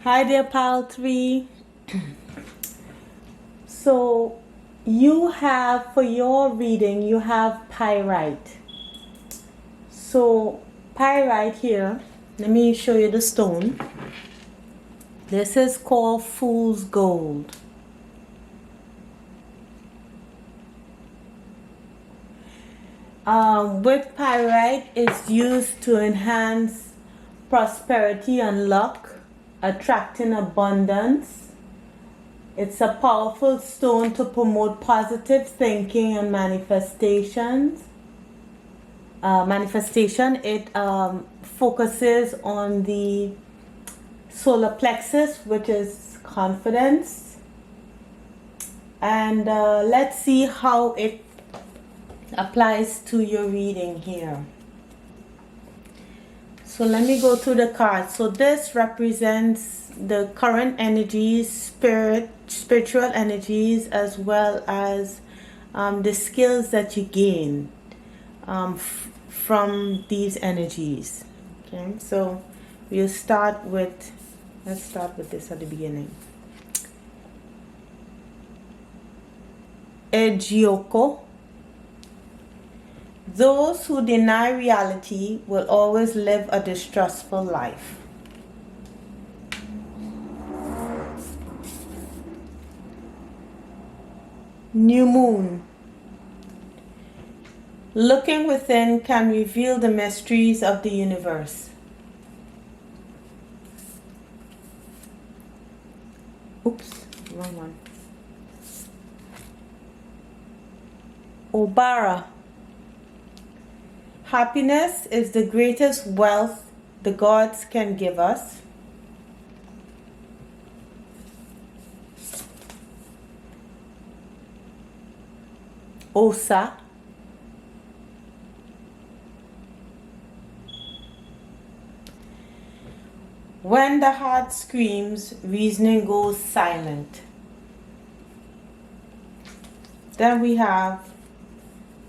Hi there, pile 3. So you have, for your reading, you have pyrite. So pyrite here, let me show you the stone. This is called fool's gold. With pyrite, it's used to enhance prosperity and luck, attracting abundance. It's a powerful stone to promote positive thinking and manifestations. It focuses on the solar plexus, which is confidence. And let's see how it applies to your reading here. So let me go through the cards. So this represents the current energies, spiritual energies, as well as the skills that you gain from these energies. Okay, so we'll start with, let's start with this at the beginning. Ejioko. Those who deny reality will always live a distrustful life. New moon. Looking within can reveal the mysteries of the universe. Oops, wrong one. Obara. Happiness is the greatest wealth the gods can give us. Osa. When the heart screams, reasoning goes silent. Then we have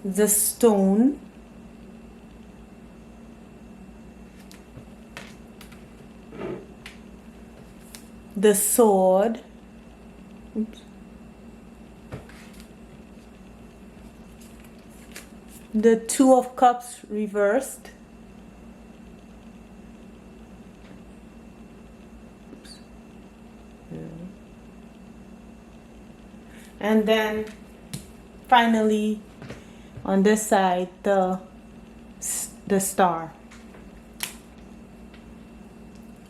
the stone. The sword. Oops. The Two of Cups reversed. Oops. And then finally on this side the star.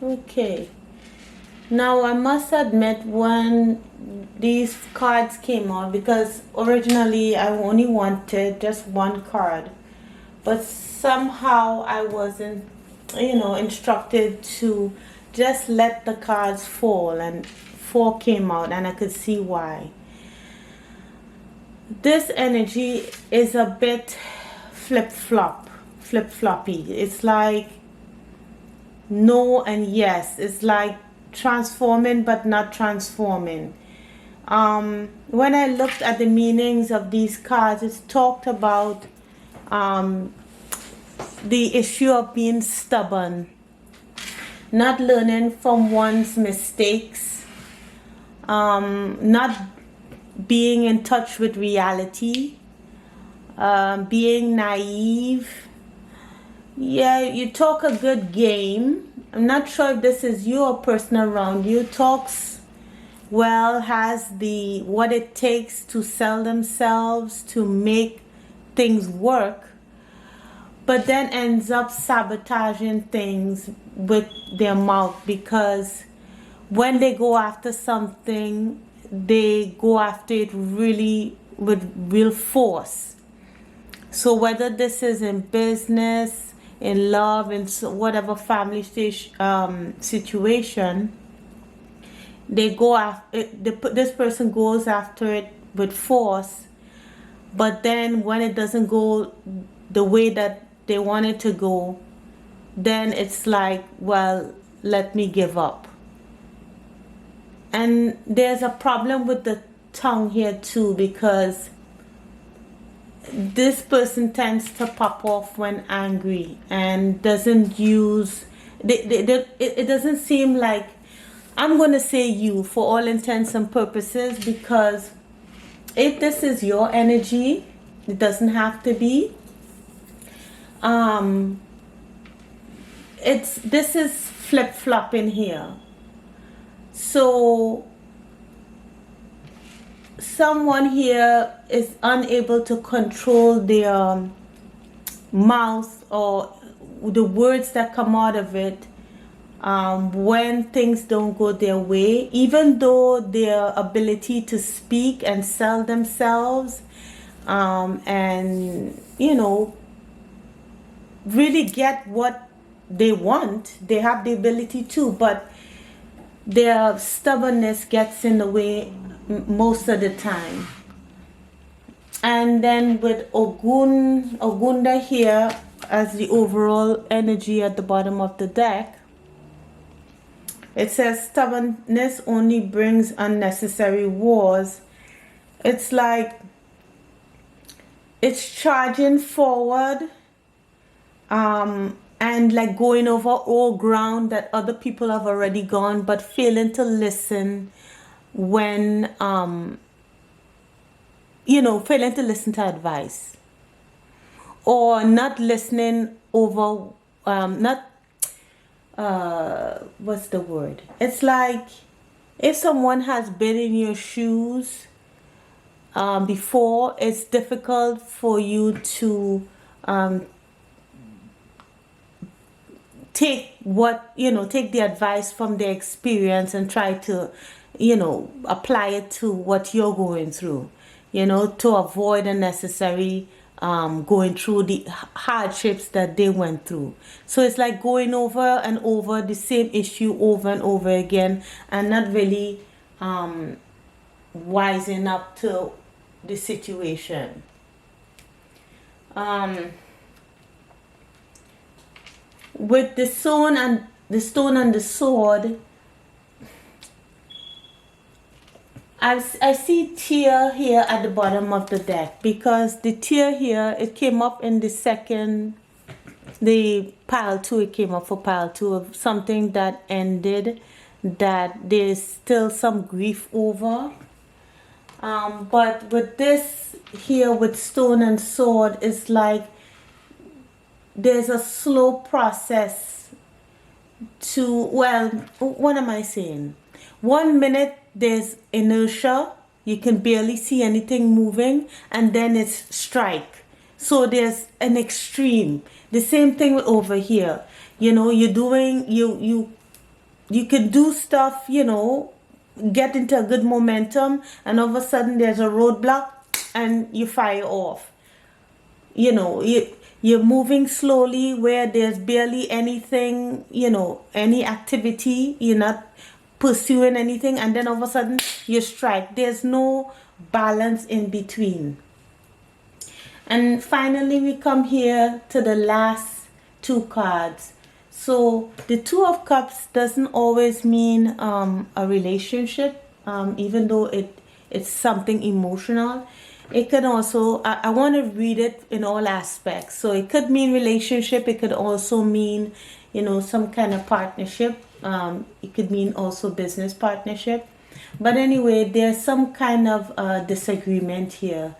Okay. Now I must admit, when these cards came out, because originally I only wanted just one card, but somehow I wasn't, instructed to just let the cards fall, and 4 came out, and I could see why. This energy is a bit flip-floppy. It's like no and yes. It's like transforming but not transforming. When I looked at the meanings of these cards, it's talked about the issue of being stubborn, not learning from one's mistakes, not being in touch with reality, being naive. Yeah, you talk a good game. I'm not sure if this is you or person around you. Talks well, has the what it takes to sell themselves, to make things work, but then ends up sabotaging things with their mouth, because when they go after something, they go after it really with real force. So whether this is in business, in love, in whatever family situation, they go after this person goes after it with force, but then when it doesn't go the way that they want it to go, then it's like, well, let me give up. And there's a problem with the tongue here too, because this person tends to pop off when angry and doesn't use it doesn't seem like I'm going to say you for all intents and purposes, because if this is your energy, it doesn't have to be. This is flip-flopping here. So someone here is unable to control their mouth or the words that come out of it when things don't go their way, even though their ability to speak and sell themselves and, you know, really get what they want. They have the ability to, but their stubbornness gets in the way most of the time. And then with Ogunda here as the overall energy at the bottom of the deck, it says stubbornness only brings unnecessary wars. It's like it's charging forward and like going over all ground that other people have already gone, but failing to listen when you know, failing to listen to advice, or not listening over what's the word? It's like if someone has been in your shoes before, it's difficult for you to take the advice from their experience and try to, you know, apply it to what you're going through, you know, to avoid unnecessary going through the hardships that they went through. So it's like going over and over the same issue over and over again, and not really wising up to the situation. With the stone and the sword, I see tear here at the bottom of the deck, because the tear here, it came up in the pile 2, it came up for pile 2 of something that ended, that there's still some grief over. But with this here, with stone and sword, it's like there's a slow process to, well, what am I saying? 1 minute there's inertia, you can barely see anything moving, and then it's strike. So there's an extreme. The same thing over here. You know, you're doing, you can do stuff, you know, get into a good momentum, and all of a sudden there's a roadblock and you fire off. You know, you're moving slowly where there's barely anything, you know, any activity, you're not pursuing anything, and then all of a sudden you strike. There's no balance in between. And finally we come here to the last 2 cards. So the 2 of Cups doesn't always mean a relationship, even though it's something emotional. It could also, I want to read it in all aspects. So it could mean relationship. It could also mean, you know, some kind of partnership. It could mean also business partnership. But anyway, there's some kind of disagreement here.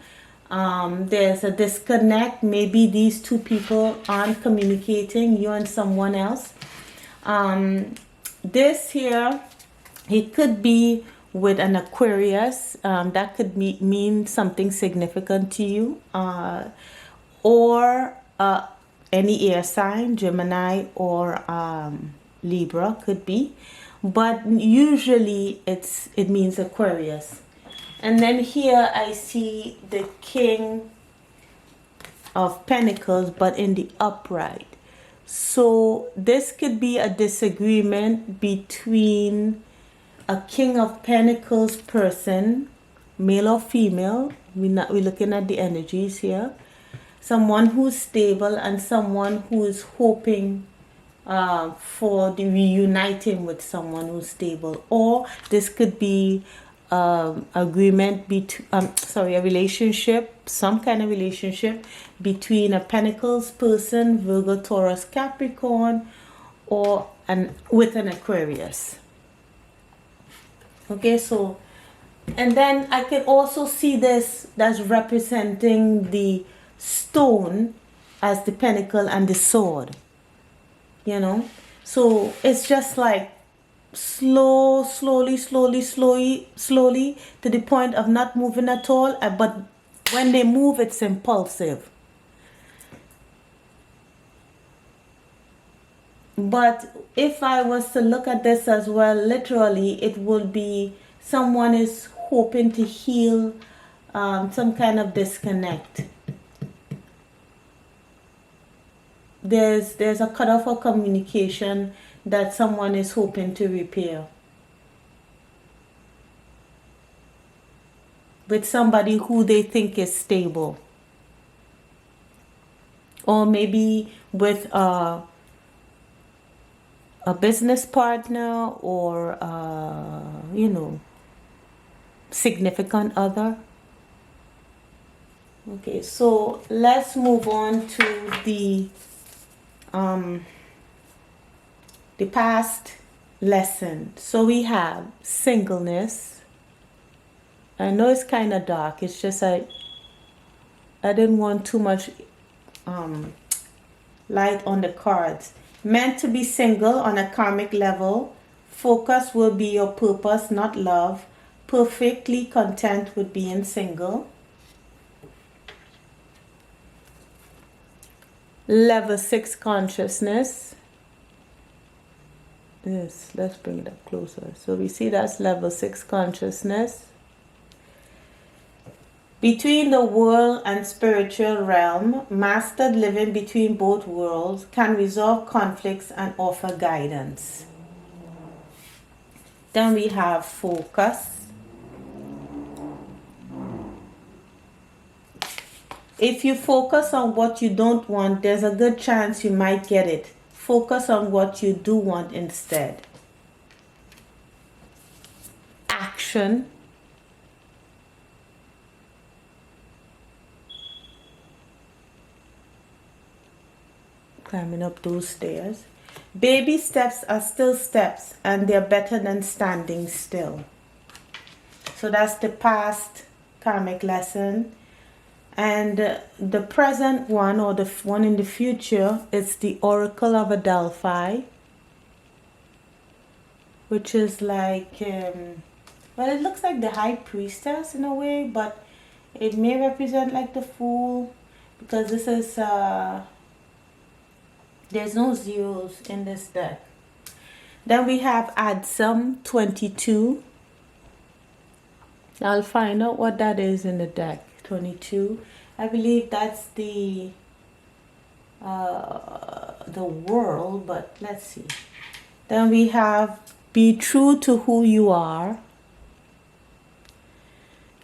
There's a disconnect. Maybe these 2 people aren't communicating, you and someone else. This here, it could be with an Aquarius. That could mean something significant to you, or any air sign, Gemini or Libra could be, but usually it means Aquarius. And then here I see the King of Pentacles, but in the upright. So this could be a disagreement between a King of Pentacles person, male or female. We're looking at the energies here. Someone who's stable and someone who is hoping for the reuniting with someone who's stable. Or this could be agreement between, a relationship, some kind of relationship between a Pentacles person, Virgo, Taurus, Capricorn, or with an Aquarius. Okay, so, and then I can also see this that's representing the stone as the pentacle and the sword, you know. So it's just like slowly to the point of not moving at all, but when they move, it's impulsive. But if I was to look at this as well, literally, it would be someone is hoping to heal some kind of disconnect. There's a cutoff of communication that someone is hoping to repair with somebody who they think is stable, or maybe with a business partner, or you know, significant other. Okay, so let's move on to the past lesson. So we have singleness. I know it's kind of dark. It's just I didn't want too much light on the cards. Meant to be single on a karmic level. Focus will be your purpose, not love. Perfectly content with being single. Level 6 consciousness. Yes, let's bring it up closer. So we see that's level 6 consciousness. Between the world and spiritual realm, mastered living between both worlds can resolve conflicts and offer guidance. Then we have focus. If you focus on what you don't want, there's a good chance you might get it. Focus on what you do want instead. Action. Climbing up those stairs. Baby steps are still steps, and they're better than standing still. So that's the past karmic lesson. And the present one, or the one in the future, is the Oracle of Adelphi, which is like, well, it looks like the High Priestess in a way, but it may represent like the Fool, because this is, there's no zeros in this deck. Then we have Add Some 22. I'll find out what that is in the deck. 22. I believe that's the world, but let's see. Then we have Be True to Who You Are.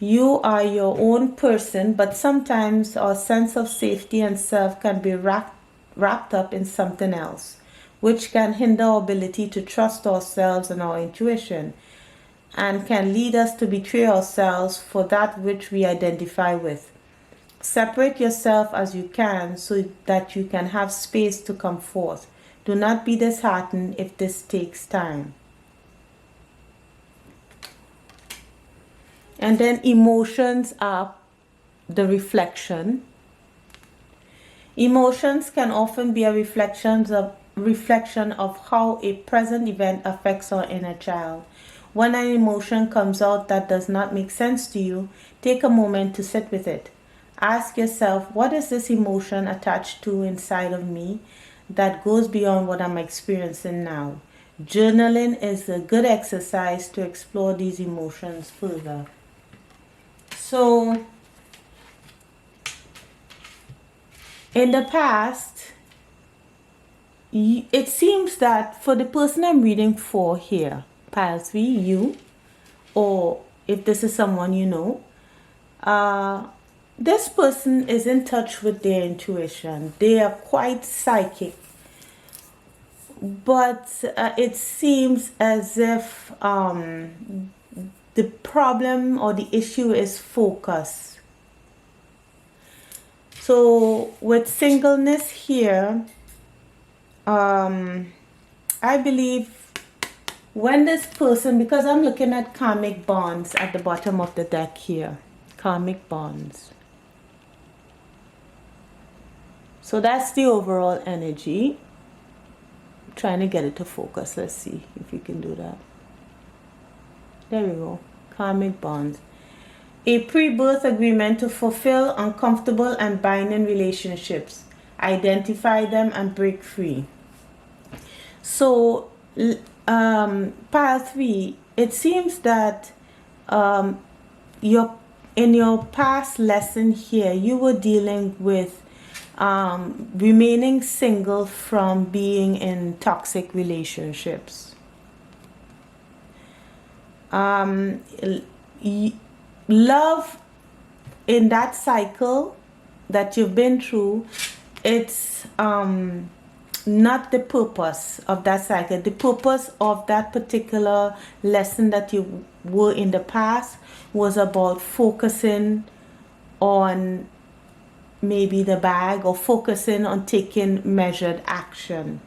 You are your own person, but sometimes our sense of safety and self can be wrapped up in something else, which can hinder our ability to trust ourselves and our intuition, and can lead us to betray ourselves for that which we identify with. Separate yourself as you can so that you can have space to come forth. Do not be disheartened if this takes time. And then emotions are the reflection. Emotions can often be a reflection of how a present event affects our inner child. When an emotion comes out that does not make sense to you, take a moment to sit with it. Ask yourself, what is this emotion attached to inside of me that goes beyond what I'm experiencing now? Journaling is a good exercise to explore these emotions further. So, in the past, it seems that for the person I'm reading for here, Pile 3, you, or if this is someone you know, this person is in touch with their intuition. They are quite psychic, but it seems as if the problem or the issue is focus. So with singleness here, I believe when this person, because I'm looking at karmic bonds at the bottom of the deck here, karmic bonds. So that's the overall energy. I'm trying to get it to focus. Let's see if we can do that. There we go. Karmic bonds. A pre-birth agreement to fulfill uncomfortable and binding relationships. Identify them and break free. So, pile 3, it seems that in your past lesson here, you were dealing with remaining single from being in toxic relationships. Love in that cycle that you've been through, it's not the purpose of that cycle. The purpose of that particular lesson that you were in the past was about focusing on maybe the bag, or focusing on taking measured action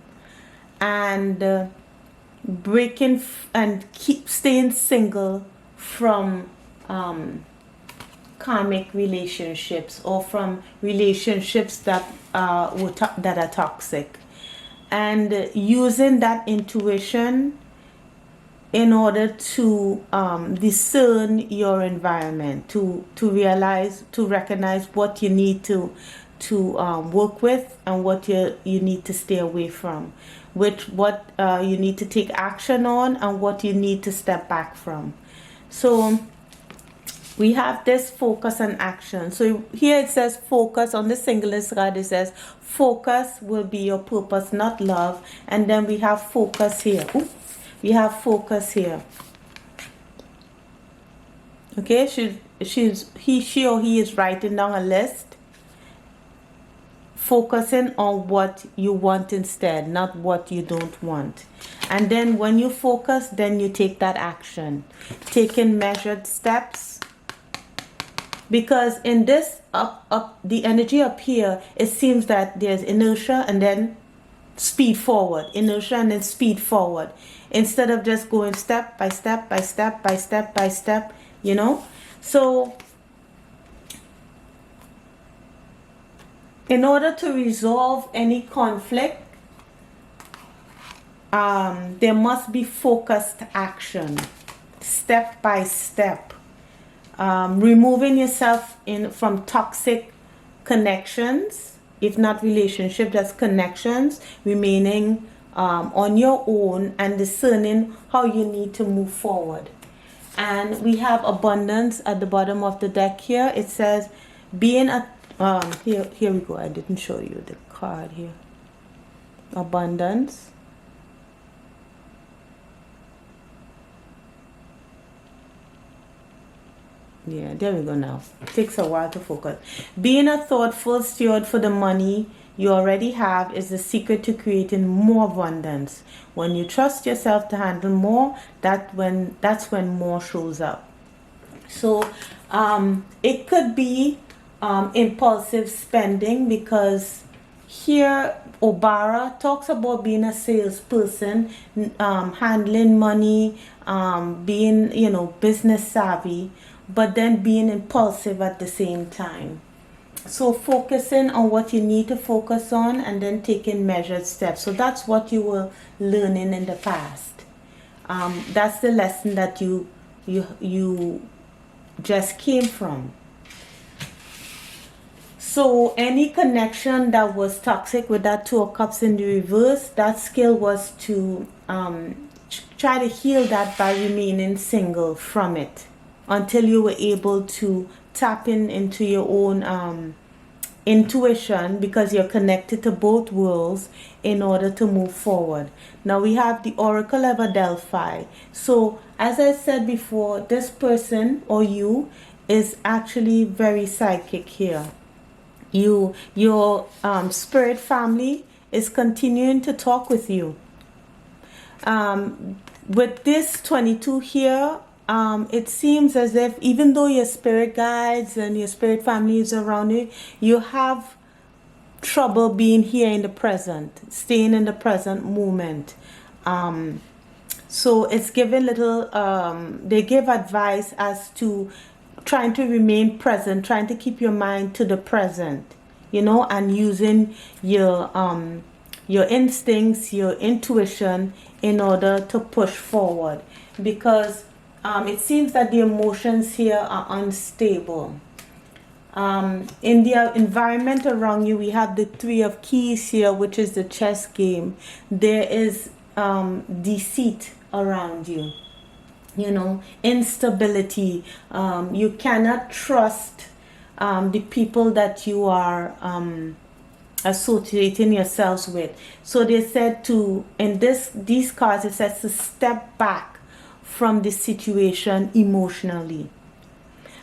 and breaking and keep staying single from karmic relationships, or from relationships that that are toxic, and using that intuition in order to discern your environment, to recognize what you need to work with, and what you need to stay away from, what you need to take action on, and what you need to step back from. So we have this focus and action. So here it says focus. On the singleness card it says focus will be your purpose, not love. And then we have focus here. Ooh, we have focus here. Okay, she or he is writing down a list, focusing on what you want instead, not what you don't want. And then when you focus, then you take that action, taking measured steps. Because in this the energy up here, it seems that there's inertia and then speed forward, inertia and then speed forward, instead of just going step by step by step by step by step, you know. So in order to resolve any conflict, there must be focused action, step by step. Removing yourself from toxic connections, if not relationship, just connections, remaining on your own and discerning how you need to move forward. And we have abundance at the bottom of the deck here. It says being a here we go. I didn't show you the card here. Abundance. Yeah, there we go now. It takes a while to focus. Being a thoughtful steward for the money you already have is the secret to creating more abundance. When you trust yourself to handle more, that's when more shows up. So it could be impulsive spending, because here Obara talks about being a salesperson, handling money, being, you know, business savvy, but then being impulsive at the same time. So focusing on what you need to focus on and then taking measured steps. So that's what you were learning in the past. That's the lesson that you just came from. So any connection that was toxic with that 2 of Cups in the reverse, that skill was to try to heal that by remaining single from it, until you were able to tap into your own intuition, because you're connected to both worlds in order to move forward. Now we have the Oracle of Adelphi. So as I said before, this person or you is actually very psychic here. Your spirit family is continuing to talk with you. With this 22 here, it seems as if even though your spirit guides and your spirit family is around you, you have trouble being here in the present, staying in the present moment. So it's given little, they give advice as to trying to remain present, trying to keep your mind to the present, you know, and using your instincts, your intuition in order to push forward, because it seems that the emotions here are unstable. In the environment around you, we have the Three of Keys here, which is the chess game. There is deceit around you, you know, instability. You cannot trust the people that you are associating yourselves with. So they said to, in these cards, it says to step back from the situation emotionally.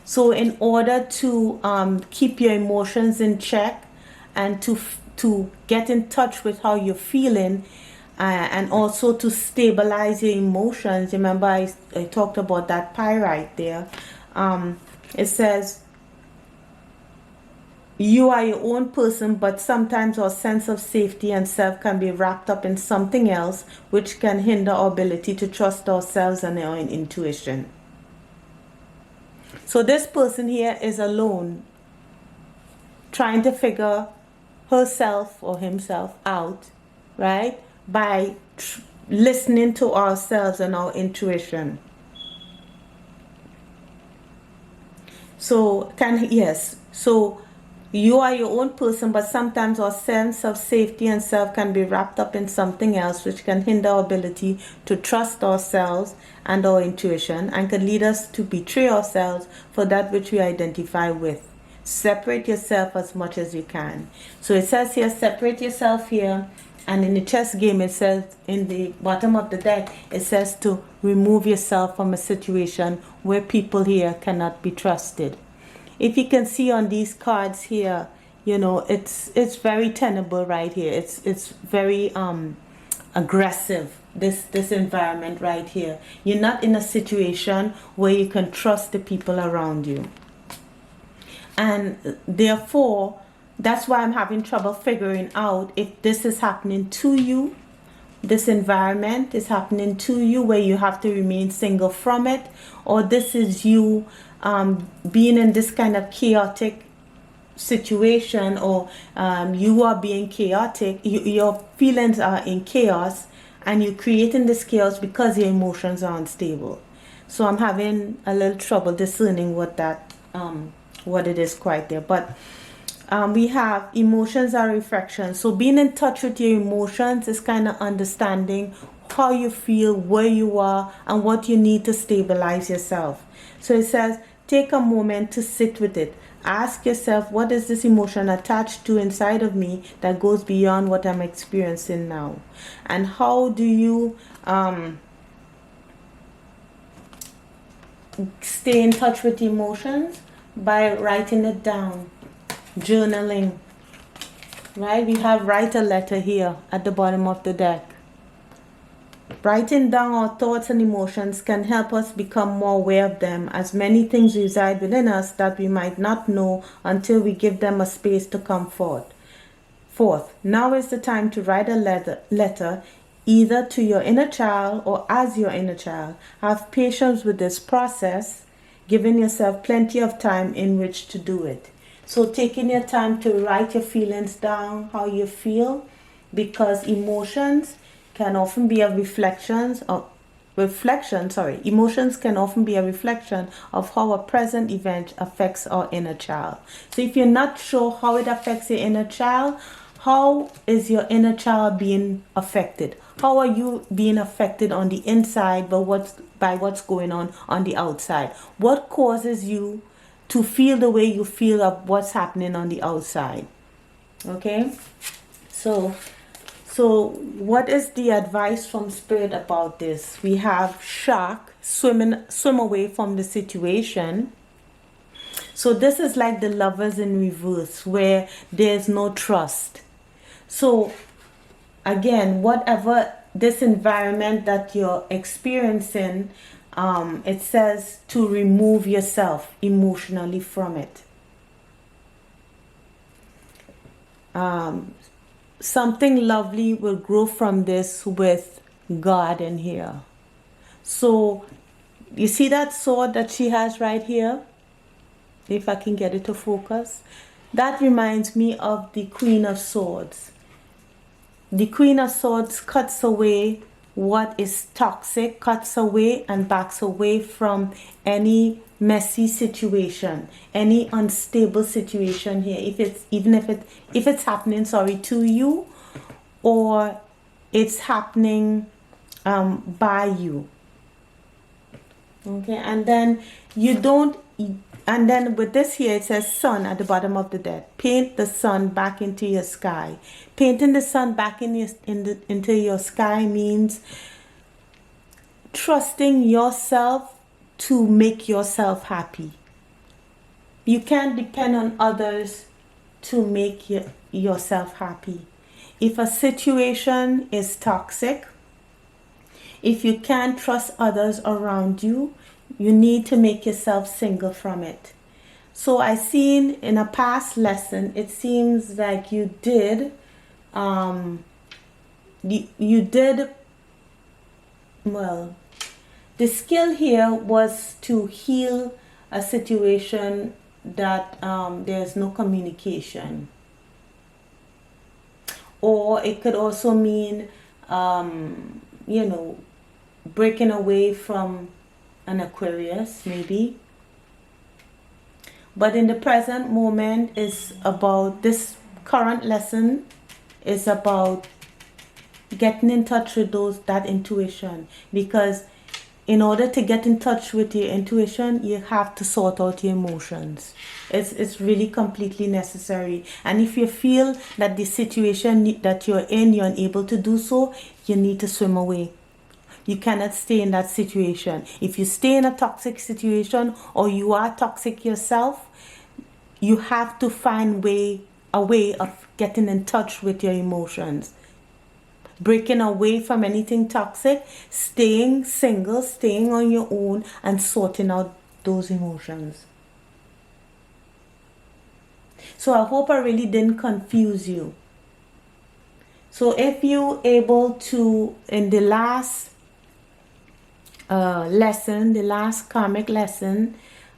So in order to keep your emotions in check and to get in touch with how you're feeling, and also to stabilize your emotions. Remember I talked about that pyrite there. It says, you are your own person, but sometimes our sense of safety and self can be wrapped up in something else, which can hinder our ability to trust ourselves and our intuition. So this person here is alone, trying to figure herself or himself out, right? By listening to ourselves and our intuition. So so you are your own person, but sometimes our sense of safety and self can be wrapped up in something else, which can hinder our ability to trust ourselves and our intuition, and can lead us to betray ourselves for that which we identify with. Separate yourself as much as you can. So it says here, separate yourself here. And in the chess game, it says in the bottom of the deck, it says to remove yourself from a situation where people here cannot be trusted. If you can see on these cards here, you know, it's very tenable right here. It's very aggressive, this environment right here. You're not in a situation where you can trust the people around you. And therefore, that's why I'm having trouble figuring out if this is happening to you, this environment is happening to you where you have to remain single from it, or this is you being in this kind of chaotic situation, or you are being chaotic, your feelings are in chaos, and you're creating this chaos because your emotions are unstable. So I'm having a little trouble discerning what that what it is quite there. But we have emotions are reflections. So being in touch with your emotions is kind of understanding how you feel, where you are, and what you need to stabilize yourself. So it says, take a moment to sit with it. Ask yourself, what is this emotion attached to inside of me that goes beyond what I'm experiencing now? And how do you stay in touch with emotions? By writing it down. Journaling, right? We have write a letter here at the bottom of the deck. Writing down our thoughts and emotions can help us become more aware of them, as many things reside within us that we might not know until we give them a space to come forth. Now is the time to write a letter either to your inner child or as your inner child. Have patience with this process, giving yourself plenty of time in which to do it. So taking your time to write your feelings down, how you feel, because emotions can often be a emotions can often be a reflection of how a present event affects our inner child. So if you're not sure how it affects your inner child, how is your inner child being affected? How are you being affected on the inside by what's going on the outside? What causes you to feel the way you feel of what's happening on the outside? Okay, so what is the advice from Spirit about this? We have shark, swim away from the situation. So this is like the Lovers in reverse, where there's no trust. So again, whatever this environment that you're experiencing, it says to remove yourself emotionally from it. Something lovely will grow from this with God in here. So you see that sword that she has right here? If I can get it to focus. That reminds me of the Queen of Swords. The Queen of Swords cuts away what is toxic, cuts away and backs away from any messy situation, any unstable situation here. If it's happening, to you, or it's happening by you. Okay, and then you don't, and then with this here, it says sun at the bottom of the deck. Paint the sun back into your sky. Painting the sun back into your sky means trusting yourself to make yourself happy. You can't depend on others to make yourself happy. If a situation is toxic, if you can't trust others around you, you need to make yourself single from it. So I seen in a past lesson, it seems like you did, well, the skill here was to heal a situation that there's no communication. Or it could also mean, breaking away from an Aquarius, maybe. But in the present moment, is about this current lesson is about getting in touch with that intuition, because in order to get in touch with your intuition, you have to sort out your emotions. It's really completely necessary. And if you feel that the situation that you're in, you're unable to do so, you need to swim away. You cannot stay in that situation. If you stay in a toxic situation, or you are toxic yourself, you have to find a way of getting in touch with your emotions. Breaking away from anything toxic, staying single, staying on your own, and sorting out those emotions. So I hope I really didn't confuse you. So if you're able to, in the last lesson, the last karmic lesson,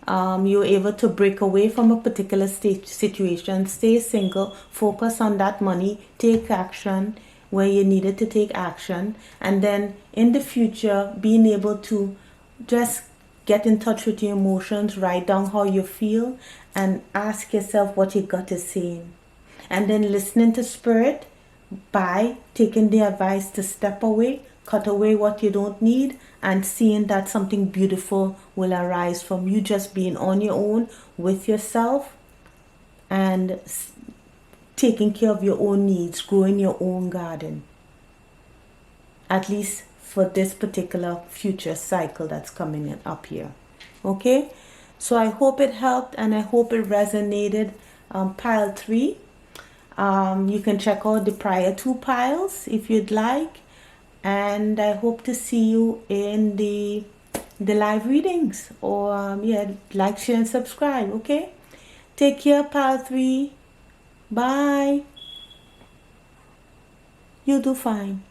you're able to break away from a particular situation, stay single, focus on that money, take action where you needed to take action, and then in the future being able to just get in touch with your emotions, write down how you feel, and ask yourself what your gut is saying, and then listening to spirit by taking the advice to step away, cut away what you don't need, and seeing that something beautiful will arise from you just being on your own with yourself and taking care of your own needs, growing your own garden. At least for this particular future cycle that's coming up here. Okay? So I hope it helped and I hope it resonated. Pile 3. You can check out the prior 2 piles if you'd like. And I hope to see you in the live readings, or like, share, and subscribe. Okay, take care, pile 3. Bye. You do fine.